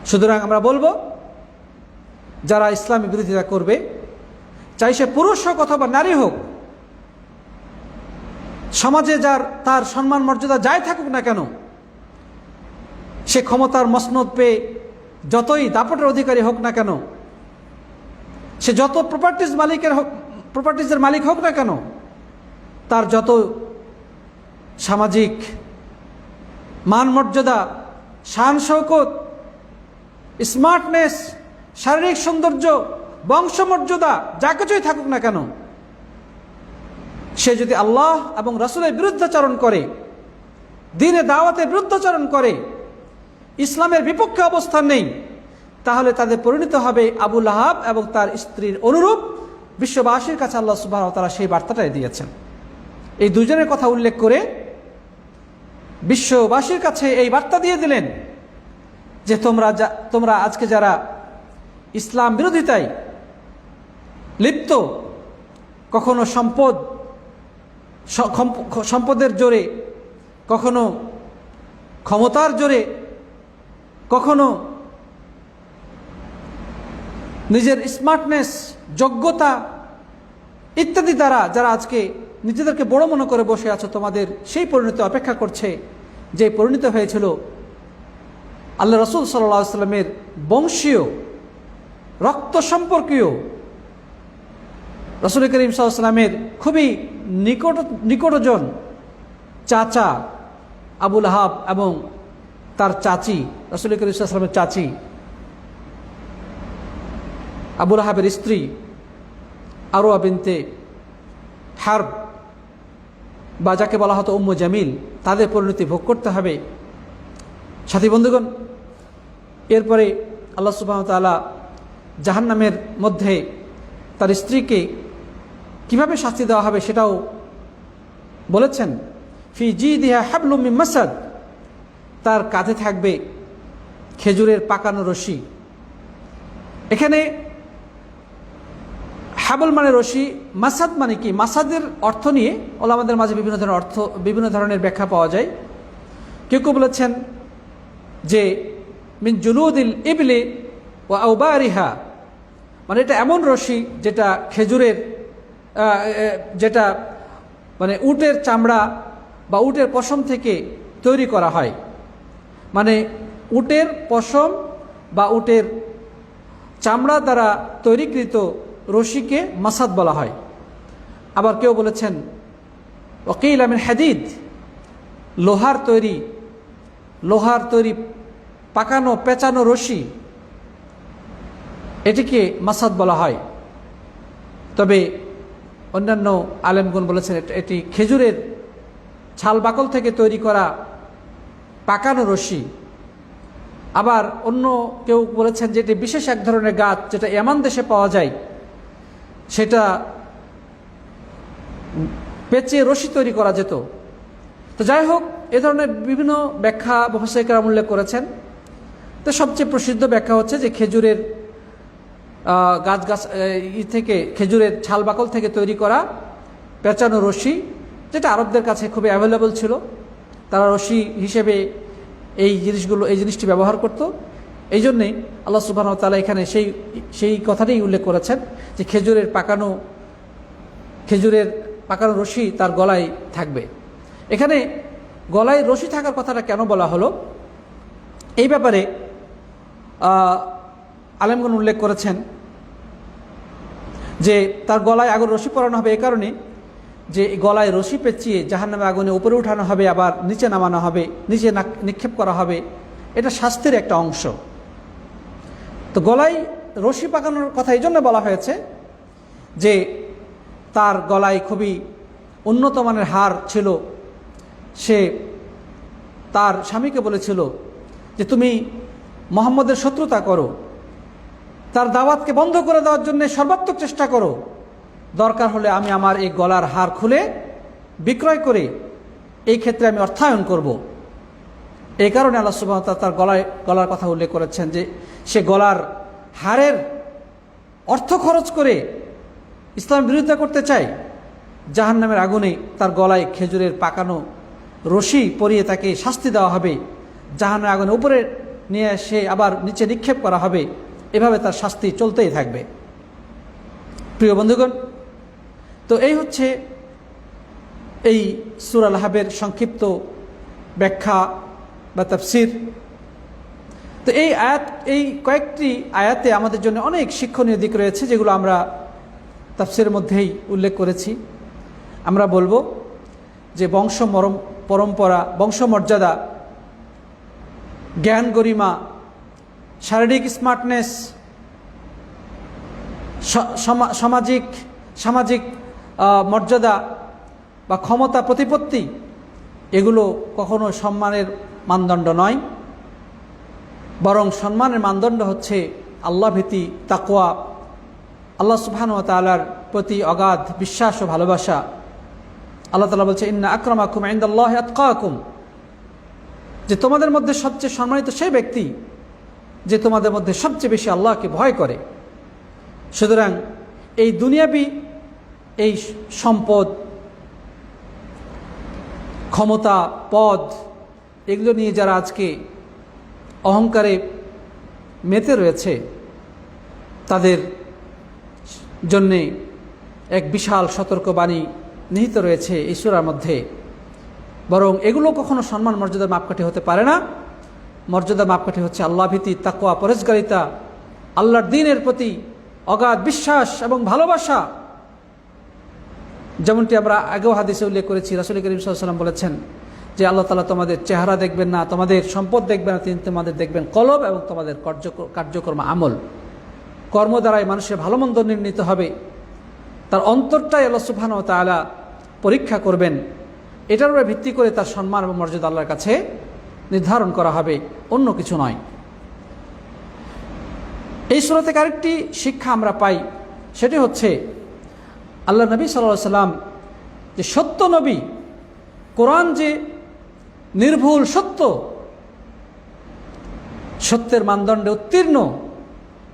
সুতরাং আমরা বলবো, যারা ইসলামী বিরোধিতা করবে, চাই সে পুরুষ হোক অথবা নারী হোক, সমাজে তার সম্মান মর্যাদা যাই থাকুক না কেন, সে ক্ষমতার মসনদ পেয়ে যতই দাপটের অধিকারী হোক না কেন, সে যত প্রপার্টিজের মালিক হোক না কেন, তার যত সামাজিক মান মর্যাদা, শান শৌকত, স্মার্টনেস, শারীরিক সৌন্দর্য, বংশমর্যাদা যা কিছুই থাকুক না কেন, সে যদি আল্লাহ এবং রাসূলের বিরুদ্ধাচরণ করে, দ্বীনে দাওয়াতের বিরুদ্ধাচরণ করে, ইসলামের বিপক্ষে অবস্থান নেই, তাহলে তাদের পরিণত হবে আবু লাহাব এবং তার স্ত্রীর অনুরূপ। বিশ্ববাসীর কাছে আল্লাহ সুবহানাহু ওয়া তাআলা সেই বার্তাটাই দিয়েছেন। এই দুজনের কথা উল্লেখ করে বিশ্ববাসীর কাছে এই বার্তা দিয়ে দিলেন যে তোমরা আজকে যারা ইসলাম বিরোধিতায় লিপ্ত, কখনো সম্পদ সম্পদের জোরে, কখনো ক্ষমতার জোরে, কখনো নিজের স্মার্টনেস, যোগ্যতা ইত্যাদি দ্বারা যারা আজকে নিজেদেরকে বড় মনে করে বসে আছো, তোমাদের সেই পরিণতি অপেক্ষা করছে যে পরিণত হয়েছিল আল্লাহ রসুল সাল্লাল্লাহু আলাইহি ওয়াসাল্লামের বংশীয় রক্ত সম্পর্কীয় রসুল করিম সাল্লাল্লাহু আলাইহি ওয়াসাল্লামের খুবই নিকটজন চাচা আবু লাহাব এবং তার চাচি, রসুল করিম সাল্লাল্লাহু আলাইহি ওয়াসাল্লামের চাচি আবু লাহাবের স্ত্রী আরওয়া বিনতে হারব, বা যাকে বলা হতো উম্মু জামিল, তাদের পরিণতি ভোগ করতে হবে। সাথী বন্ধুগণ, এরপরে আল্লাহ সুবহানাহু ওয়া তাআলা জাহান্নামের মধ্যে তার স্ত্রীকে কিভাবে শাস্তি দেওয়া হবে সেটাও বলেছেন। ফি জিদিহা হাবলুম মিন মাসাদ, তার কাঁধে থাকবে খেজুরের পাকানো রশি। এখানে হাবল মানে রশি, মাসাদ মানে কি? মাসাদের অর্থ নিয়ে ওলামাদের মাঝে বিভিন্ন ধরনের ব্যাখ্যা পাওয়া যায়। কেউ কেউ বলেছেন যে মিন জুলুদিল ইবলি ওয়া আওবারিহা, মানে এটা এমন রশি যেটা খেজুরের যেটা মানে উটের চামড়া বা উটের পশম থেকে তৈরি করা হয়। মানে উটের পশম বা উটের চামড়া দ্বারা তৈরিকৃত রশিকে মাসাদ বলা হয়। আবার কেউ বলেছেন ওয়াকিল মিন হাদিদ, লোহার তৈরি পাকানো পেঁচানো রশি, এটিকে মাসাদ বলা হয়। তবে অন্যান্য আলেমগণ বলেছেন এটি খেজুরের ছাল বাকল থেকে তৈরি করা পাকানো রশি। আবার অন্য কেউ বলেছেন যে এটি বিশেষ এক ধরনের গাছ যেটা ইয়ামান দেশে পাওয়া যায়, সেটা পেঁচিয়ে রশি তৈরি করা যেত। তো যাই হোক, এ ধরনের বিভিন্ন ব্যাখ্যা মুফাসসির কেরাম উল্লেখ করেছেন। তো সবচেয়ে প্রসিদ্ধ ব্যাখ্যা হচ্ছে যে খেজুরের গাছ থেকে খেজুরের ছাল বাকল থেকে তৈরি করা পেঁচানো রশি, যেটা আরবদের কাছে খুবই অ্যাভেলেবল ছিল। তারা রশি হিসেবে এই জিনিসটি ব্যবহার করত। এই জন্যেই আল্লাহ সুবহানাহু ওয়া তাআলা এখানে সেই কথাটাই উল্লেখ করেছেন যে খেজুরের পাকানো রশি তার গলায় থাকবে। এখানে গলায় রশি থাকার কথাটা কেন বলা হলো, এই ব্যাপারে আলেমগণ উল্লেখ করেছেন যে তার গলায় আগুন রশি পরানো হবে এই কারণে যে গলায় রশি পেঁচিয়ে জাহান্নামে আগুনে উপরে উঠানো হবে, আবার নিচে নামানো হবে, নিচে নিক্ষেপ করা হবে। এটা শাস্তির একটা অংশ। তো গলায় রশি পাকানোর কথা এই জন্য বলা হয়েছে যে তার গলায় খুবই উন্নত মানের হার ছিল। সে তার স্বামীকে বলেছিল যে তুমি মুহাম্মদের শত্রুতা করো, তার দাওয়াতকে বন্ধ করে দেওয়ার জন্য সর্বাত্মক চেষ্টা করো, দরকার হলে আমি আমার এই গলার হার খুলে বিক্রয় করে এই ক্ষেত্রে আমি অর্থায়ন করব। এই কারণে আল্লাহ সুবহানাহু ওয়া তাআলা তার গলার কথা উল্লেখ করেছেন যে সে গলার হারের অর্থ খরচ করে ইসলামের বিরোধিতা করতে চায়। জাহান্নামের আগুনে তার গলায় খেজুরের পাকানো রশি পরিয়ে তাকে শাস্তি দেওয়া হবে, জাহান্নামের আগুনে উপরে নিয়ে এসে আবার নিচে নিক্ষেপ করা হবে। এভাবে তার শাস্তি চলতেই থাকবে। প্রিয় বন্ধুগণ, তো এই হচ্ছে এই সূরা লাহাবের সংক্ষিপ্ত ব্যাখ্যা বা তাফসীর। তো এই কয়েকটি আয়াতে আমাদের জন্য অনেক শিক্ষণীয় দিক রয়েছে, যেগুলো আমরা তাফসীরের মধ্যেই উল্লেখ করেছি। আমরা বলবো যে পরম্পরা, বংশমর্যাদা, জ্ঞান গরিমা, শারীরিক স্মার্টনেস, সামাজিক মর্যাদা বা ক্ষমতা প্রতিপত্তি, এগুলো কখনো সম্মানের মানদণ্ড নয়। বরং সম্মানের মানদণ্ড হচ্ছে আল্লাহ ভীতি, তাকওয়া, আল্লাহ সুবহানাহু ওয়া তাআলার প্রতি অগাধ বিশ্বাস ও ভালোবাসা। আল্লাহ তাআলা বলছে ইন্না আকরামাকুম ইনদাল্লাহি আতকাকুম, যে তোমাদের মধ্যে সবচেয়ে সম্মানিত সেই ব্যক্তি যে তোমাদের মধ্যে সবচেয়ে বেশি আল্লাহকে ভয় করে। সুতরাং এই দুনিয়াবি এই সম্পদ, ক্ষমতা, পদ, এগুলো নিয়ে যারা আজকে অহংকারে মেতে রয়েছে, তাদের জন্যে এক বিশাল সতর্কবাণী নিহিত রয়েছে এই সূরার মধ্যে। বরং এগুলো কখনো সম্মান মর্যাদার মাপকাঠি হতে পারে না। মর্যাদার মাপকাঠি হচ্ছে আল্লাহ ভীতি, তাকওয়া, পরহেজগারিতা, আল্লাহর দ্বীনের প্রতি অগাধ বিশ্বাস এবং ভালোবাসা। যেমনটি আমরা আগেও হাদিসে উল্লেখ করেছি, রাসূল করিম সাল্লাল্লাহু আলাইহি ওয়াসাল্লাম বলেছেন যে আল্লাহ তাআলা তোমাদের চেহারা দেখবেন না, তোমাদের সম্পদ দেখবেন না, তিনি তোমাদের দেখবেন কলব এবং তোমাদের কার্যকর্ম আমল। কর্ম দ্বারাই মানুষের ভালো মন্দ নির্ণীত হবে, তার অন্তরটাই আল্লাহ সুবহানাহু ওয়া তাআলা পরীক্ষা করবেন। এটার উপরে ভিত্তি করে তার সম্মান এবং মর্যাদা আল্লাহর কাছে নির্ধারণ করা হবে, অন্য কিছু নয়। এই সূরা থেকে আরেকটি শিক্ষা আমরা পাই, সেটি হচ্ছে আল্লাহ নবী সাল্লাল্লাহু আলাইহি সাল্লাম যে সত্য নবী, কোরআন যে নির্ভুল সত্য, সত্যের মানদণ্ডে উত্তীর্ণ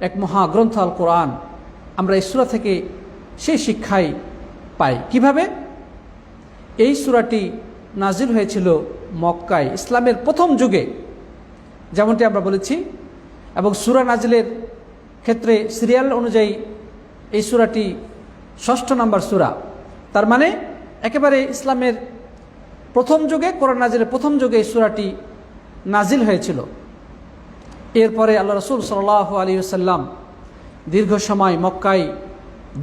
এক মহাগ্রন্থ আল কোরআন, আমরা এই সূরা থেকে সেই শিক্ষাই পাই। কিভাবে? এই সূরাটি নাজিল হয়েছিল মক্কায়, ইসলামের প্রথম যুগে, যেমনটি আমরা বলেছি। এবং সূরা নাজিলের ক্ষেত্রে সিরিয়াল অনুযায়ী এই সূরাটি ৬ষ্ঠ নম্বর সূরা। তার মানে একেবারে ইসলামের প্রথম যুগে, কোরআন নাজিলের প্রথম যুগে এই সূরাটি নাজিল হয়েছিল। এরপরে আল্লাহ রাসূল সাল্লাল্লাহু আলাইহি ওয়াসাল্লাম দীর্ঘ সময় মক্কায়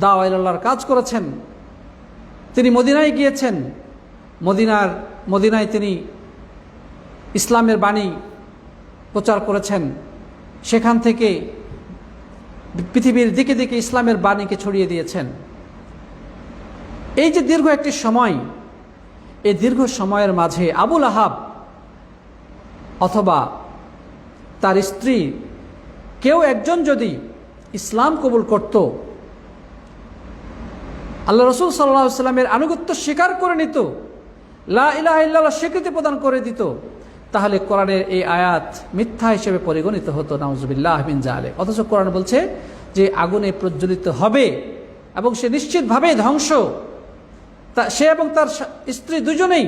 দাওয়া ইলা আল্লাহর কাজ করেছেন। তিনি মদিনায় গিয়েছেন, মদিনায় তিনি ইসলামের বাণী প্রচার করেছেন। সেখান থেকে পৃথিবীর দিকে দিকে ইসলামের বাণীকে ছড়িয়ে দিয়েছেন। এই যে দীর্ঘ একটি সময়, এই দীর্ঘ সময়ের মাঝে আবুল আহাব অথবা তার স্ত্রী কেউ একজন যদি ইসলাম কবুল করত, আল্লাহ রাসূল সাল্লাল্লাহু আলাইহি ওয়াসাল্লামের আনুগত্য স্বীকার করে নিত, লা ইলাহা ইল্লাল্লাহ স্বীকৃতি প্রদান করে দিত, তাহলে কোরআনের এই আয়াত মিথ্যা হিসেবে পরিগণিত হতো, নাউজুবিল্লাহ মিন যালিক। অথচ কোরআন বলছে যে আগুনে প্রজ্বলিত হবে এবং সে নিশ্চিতভাবে ধ্বংস, সে এবং তার স্ত্রী দুজনেই।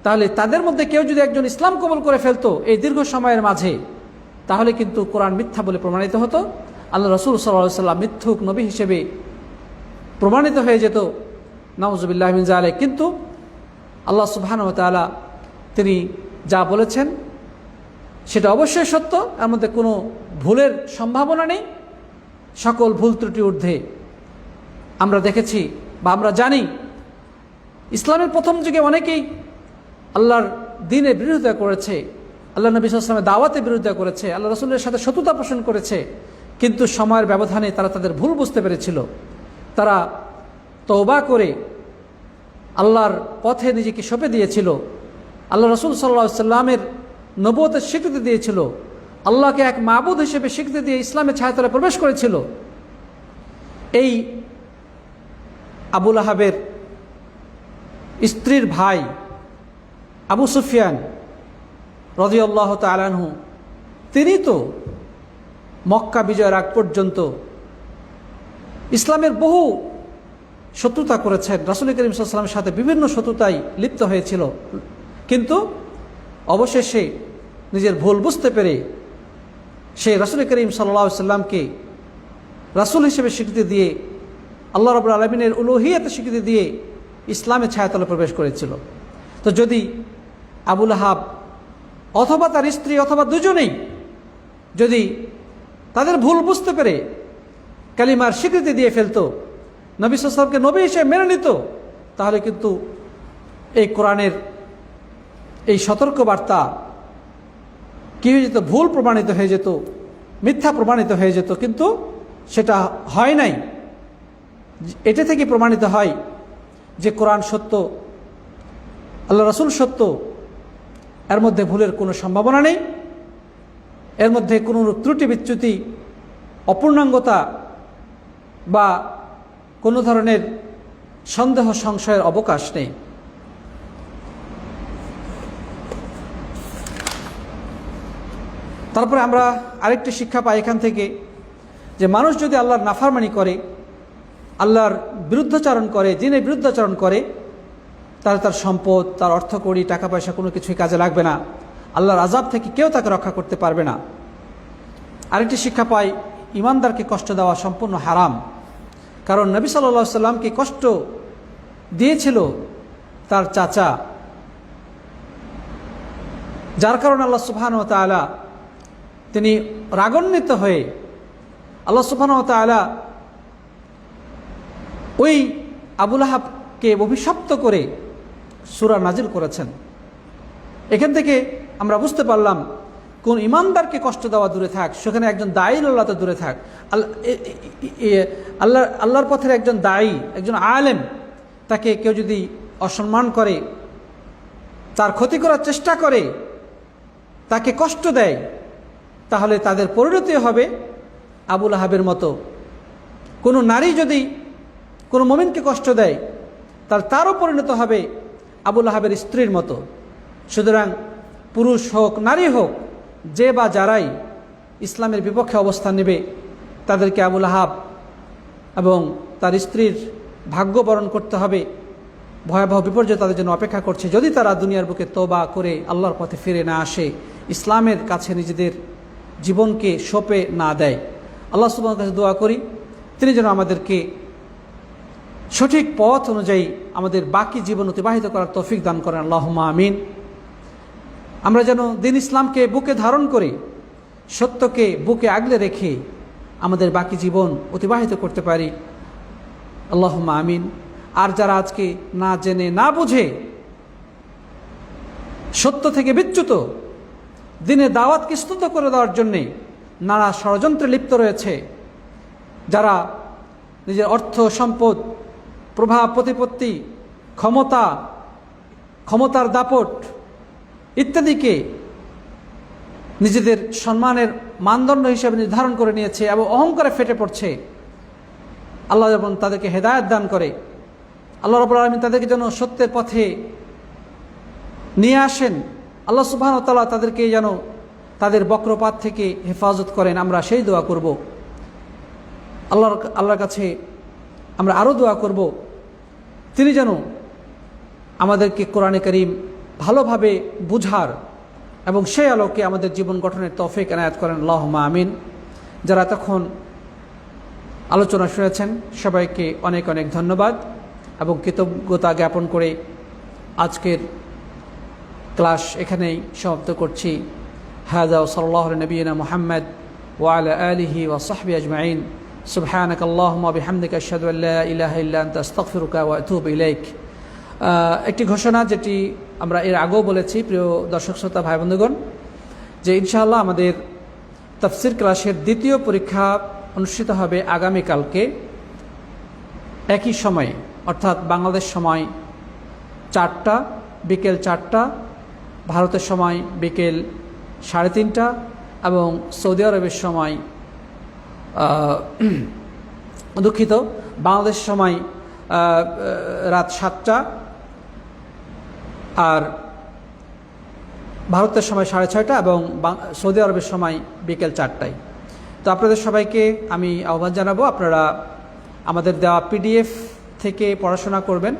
তাহলে তাদের মধ্যে কেউ যদি একজন ইসলাম কবুল করে ফেলতো এই দীর্ঘ সময়ের মাঝে, তাহলে কিন্তু কোরআন মিথ্যা বলে প্রমাণিত হতো, আল্লাহ রাসূল সাল্লাল্লাহু আলাইহি ওয়াসাল্লাম মিথ্যুক নবী হিসেবে প্রমাণিত হয়ে যেত, নাউজুবিল্লাহ মিন যালিক। কিন্তু আল্লাহ সুবহানাহু ওয়া তাআলা তিনি যা বলেছেন সেটা অবশ্যই সত্য, এর মধ্যে কোনো ভুলের সম্ভাবনা নেই। সকল ভুল ত্রুটি ঊর্ধ্বে আমরা দেখেছি বা আমরা জানি, ইসলামের প্রথম যুগে অনেকেই আল্লাহর দ্বীনের বিরোধিতা করেছে, আল্লাহ নবী সাল্লাল্লাহু আলাইহি ওয়াসাল্লামের দাওয়াতের বিরোধিতা করেছে, আল্লাহ রাসূলের সাথে শত্রুতা পোষণ করেছে। কিন্তু সময়ের ব্যবধানে তারা তাদের ভুল বুঝতে পেরেছিল, তারা তওবা করে আল্লাহর পথে নিজেকে সঁপে দিয়েছিল, আল্লাহ রাসূল সাল্লাল্লাহু আলাইহি ওয়াসাল্লামের নবুয়তের স্বীকৃতি দিয়েছিল, আল্লাহকে এক মাবুদ হিসেবে স্বীকৃতি দিয়ে ইসলামের ছায়াতলে প্রবেশ করেছিল। এই আবুল আহাবের স্ত্রীর ভাই আবু সুফিয়ান রাদিয়াল্লাহু তাআলা আনহু, তিনি তো মক্কা বিজয়ের আগ পর্যন্ত ইসলামের বহু শত্রুতা করেছেন, রাসূল করিম সাল্লাল্লাহু আলাইহি ওয়াসাল্লামের সাথে বিভিন্ন শত্রুতায় লিপ্ত হয়েছিল। কিন্তু অবশেষে নিজের ভুল বুঝতে পেরে সে রাসূল করিম সাল্লাল্লাহু আলাইহি ওয়াসাল্লামকে রাসূল হিসেবে স্বীকৃতি দিয়ে, আল্লাহ রাব্বুল আলামিনের উলুহিয়তের স্বীকৃতি দিয়ে ইসলামের ছায়াতলে প্রবেশ করেছিল। তো যদি আবুল আহাব অথবা তার স্ত্রী অথবা দুজনেই যদি তাদের ভুল বুঝতে পেরে কালিমার স্বীকৃতি দিয়ে ফেলতো, নবী সাল্লাল্লাহু আলাইহি ওয়াসাল্লামকে নবী হিসেবে মেনে নিত, তাহলে কিন্তু এই কোরআনের এই সতর্কবার্তা কী হয়ে যেত? ভুল প্রমাণিত হয়ে যেত, মিথ্যা প্রমাণিত হয়ে যেত। কিন্তু সেটা হয় নাই। এটা থেকে প্রমাণিত হয় যে কোরআন সত্য, আল্লাহ রাসূল সত্য, এর মধ্যে ভুলের কোনো সম্ভাবনা নেই, এর মধ্যে কোনো ত্রুটি বিচ্যুতি, অপূর্ণাঙ্গতা বা কোনো ধরনের সন্দেহ সংশয়ের অবকাশ নেই। তারপরে আমরা আরেকটি শিক্ষা পাই এখান থেকে, যে মানুষ যদি আল্লাহর নাফরমানি করে, আল্লাহর বিরুদ্ধাচরণ করে, দ্বীনের বিরুদ্ধাচরণ করে, তাহলে তার সম্পদ, তার অর্থকড়ি, টাকা পয়সা কোনো কিছুই কাজে লাগবে না। আল্লাহর আযাব থেকে কেউ তাকে রক্ষা করতে পারবে না। আরেকটি শিক্ষা পাই, ইমানদারকে কষ্ট দেওয়া সম্পূর্ণ হারাম। কারণ নবী সাল্লাল্লাহু আলাইহি সাল্লামকে কষ্ট দিয়েছিল তার চাচা, যার কারণে আল্লাহ সুবহানাহু ওয়া তাআলা তিনি রাগান্বিত হয়ে আল্লাহ সুবহানাহু ওয়া তাআলা ওই আবু লাহাবকে অভিশপ্ত করে সূরা নাজিল করেছেন। এখান থেকে আমরা বুঝতে পারলাম কোন ইমানদারকে কষ্ট দেওয়া দূরে থাক, সেখানে একজন দায়ী আল্লাহ তো দূরে থাক, আল্লাহর পথের একজন দায়ী, একজন আলেম, তাকে কেউ যদি অসম্মান করে, তার ক্ষতি করার চেষ্টা করে, তাকে কষ্ট দেয়, তাহলে তাদের পরিণতি হবে আবু লাহাবের মতো। কোনো নারী যদি কোনো মুমিনকে কষ্ট দেয়, তারও পরিণত হবে আবু লাহাবের স্ত্রীর মতো। সুতরাং পুরুষ হোক নারী হোক, যে বা যারাই ইসলামের বিপক্ষে অবস্থান নেবে, তাদেরকে আবু লাহাব এবং তার স্ত্রীর ভাগ্য বরণ করতে হবে। ভয়াবহ বিপর্যয় তাদের জন্য অপেক্ষা করছে যদি তারা দুনিয়ার বুকে তওবা করে আল্লাহর পথে ফিরে না আসে, ইসলামের কাছে নিজেদের জীবনকে সঁপে না দেয়। আল্লাহ সুবহানাহু ওয়া তাআলার কাছে দোয়া করি, তিনি যেন আমাদেরকে সঠিক পথ অনুযায়ী আমাদের বাকি জীবন অতিবাহিত করার তৌফিক দান করেন, আল্লাহুম্মা আমিন। আমরা যেন দ্বীন ইসলামকে বুকে ধারণ করে, সত্যকে বুকে আগলে রেখে আমাদের বাকি জীবন অতিবাহিত করতে পারি, আল্লাহুম্মা আমিন। আর যারা আজকে না জেনে না বুঝে সত্য থেকে বিচ্যুত, দ্বীনের দাওয়াতকে স্তুত করে দেওয়ার জন্যে নানা ষড়যন্ত্রে লিপ্ত রয়েছে, যারা নিজের অর্থ সম্পদ, প্রভাব প্রতিপত্তি, ক্ষমতার দাপট ইত্যাদিকে নিজেদের সম্মানের মানদণ্ড হিসেবে নির্ধারণ করে নিয়েছে এবং অহংকারে ফেটে পড়ছে, আল্লাহ যেমন তাদেরকে হেদায়েত দান করে, আল্লাহ রাব্বুল আলামিন তাদেরকে যেন সত্যের পথে নিয়ে আসেন, আল্লাহ সুবহানাহু ওয়া তাআলা তাদেরকে যেন তাদের বক্রপাত থেকে হেফাজত করেন। আমরা সেই দোয়া করব। আল্লাহর কাছে আমরা আরও দোয়া করব, তিনি যেন আমাদেরকে কোরআনে কারীম ভালোভাবে বুঝার এবং সেই আলোকে আমাদের জীবন গঠনের তৌফিক এনায়েত করেন, আল্লাহুম্মা আমিন। যারা তখন আলোচনা শুনেছেন সবাইকে অনেক অনেক ধন্যবাদ এবং কৃতজ্ঞতা জ্ঞাপন করে আজকের ক্লাস এখানেই সমাপ্ত করছি। হাযা ওয়া সাল্লাল্লাহু আলা নবিয়িনা মুহাম্মদ ওয়া আলা আলিহি ওয়া সাহবিহি আজমাইন। সুবহানাকা আল্লাহুম্মা বিহামদিকা আশহাদু আল লা ইলাহা ইল্লা আনতা আস্তাগফিরুকা ওয়া আতুবু ইলাইক। একটি ঘোষণা যেটি আমরা এর আগেও বলেছি, প্রিয় দর্শক শ্রোতা ভাই বন্ধুগণ, যে ইনশাআল্লাহ আমাদের তাফসীর ক্লাসের দ্বিতীয় পরীক্ষা অনুষ্ঠিত হবে আগামীকালকে একই সময়ে, অর্থাৎ বাংলাদেশ সময় 4টা, বিকেল 4টা, ভারতের সময় বিকেল 3:30 এবং সৌদি আরবের সময় দুঃখিত, বাংলাদেশ সময় রাত 7টা আর ভারতের সময় 6:30 এবং সৌদি আরবের সময় বিকেল 4টায়। তো আপনাদের সবাইকে আমি আহ্বান জানাবো, আপনারা আমাদের দেওয়া পিডিএফ থেকে পড়াশোনা করবেন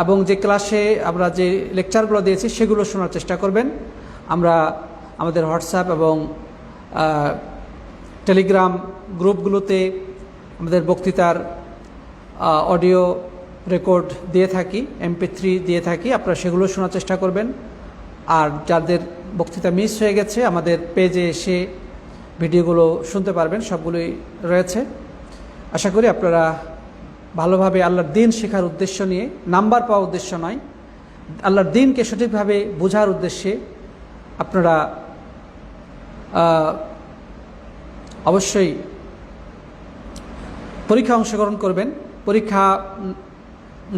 এবং যে ক্লাসে আমরা যে লেকচারগুলো দিয়েছি সেগুলো শোনার চেষ্টা করবেন। আমরা আমাদের হোয়াটসঅ্যাপ এবং টেলিগ্রাম গ্রুপগুলোতে আমাদের বক্তৃতার অডিও রেকর্ড দিয়ে থাকি, MP3 দিয়ে থাকি, আপনারা সেগুলো শোনার চেষ্টা করবেন। আর যাদের বক্তৃতা মিস হয়ে গেছে আমাদের পেজে এসে ভিডিওগুলো শুনতে পারবেন, সবগুলোই রয়েছে। আশা করি আপনারা ভালোভাবে আল্লাহর দ্বীন শেখার উদ্দেশ্য নিয়ে, নাম্বার পাওয়ার উদ্দেশ্য নয়, আল্লাহর দ্বীনকে সঠিকভাবে বোঝার উদ্দেশ্যে আপনারা অবশ্যই পরীক্ষা অংশগ্রহণ করবেন। পরীক্ষা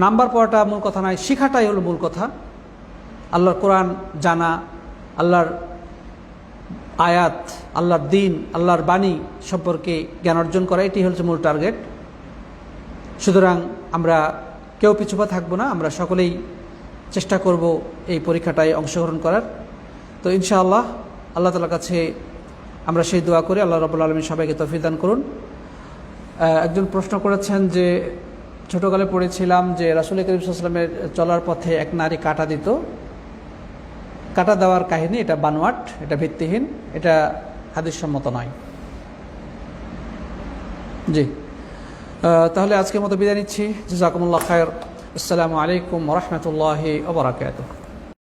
নাম্বার পাওয়াটা মূল কথা নয়, শেখাটাই হলো মূল কথা। আল্লাহর কোরআন জানা, আল্লাহর আয়াত, আল্লাহর দ্বীন, আল্লাহর বাণী সম্পর্কে জ্ঞান অর্জন করা, এটি হচ্ছে মূল টার্গেট। সুতরাং আমরা কেউ পিছুপা থাকবো না, আমরা সকলেই চেষ্টা করব এই পরীক্ষাটায় অংশগ্রহণ করার। তো ইনশাআল্লাহ আল্লাহ তাআলার কাছে আমরা সেই দোয়া করি, আল্লাহ রাব্বুল আলামিন সবাইকে তৌফিক দান করুন। একজন প্রশ্ন করেছেন যে ছোটোকালে পড়েছিলাম যে রাসূল করিম সাল্লাল্লাহু আলাইহি ওয়াসাল্লামের চলার পথে এক নারী কাঁটা দিত। কাঁটা দেওয়ার কাহিনী এটা বানোয়াট, এটা ভিত্তিহীন, এটা হাদিসসম্মত নয়। জি, তাহলে আজকের মতো বিদায় নিচ্ছি। জাযাকুমুল্লাহ খায়র। আসসালামু আলাইকুম ওয়া রাহমাতুল্লাহি ওয়া বারাকাতুহু।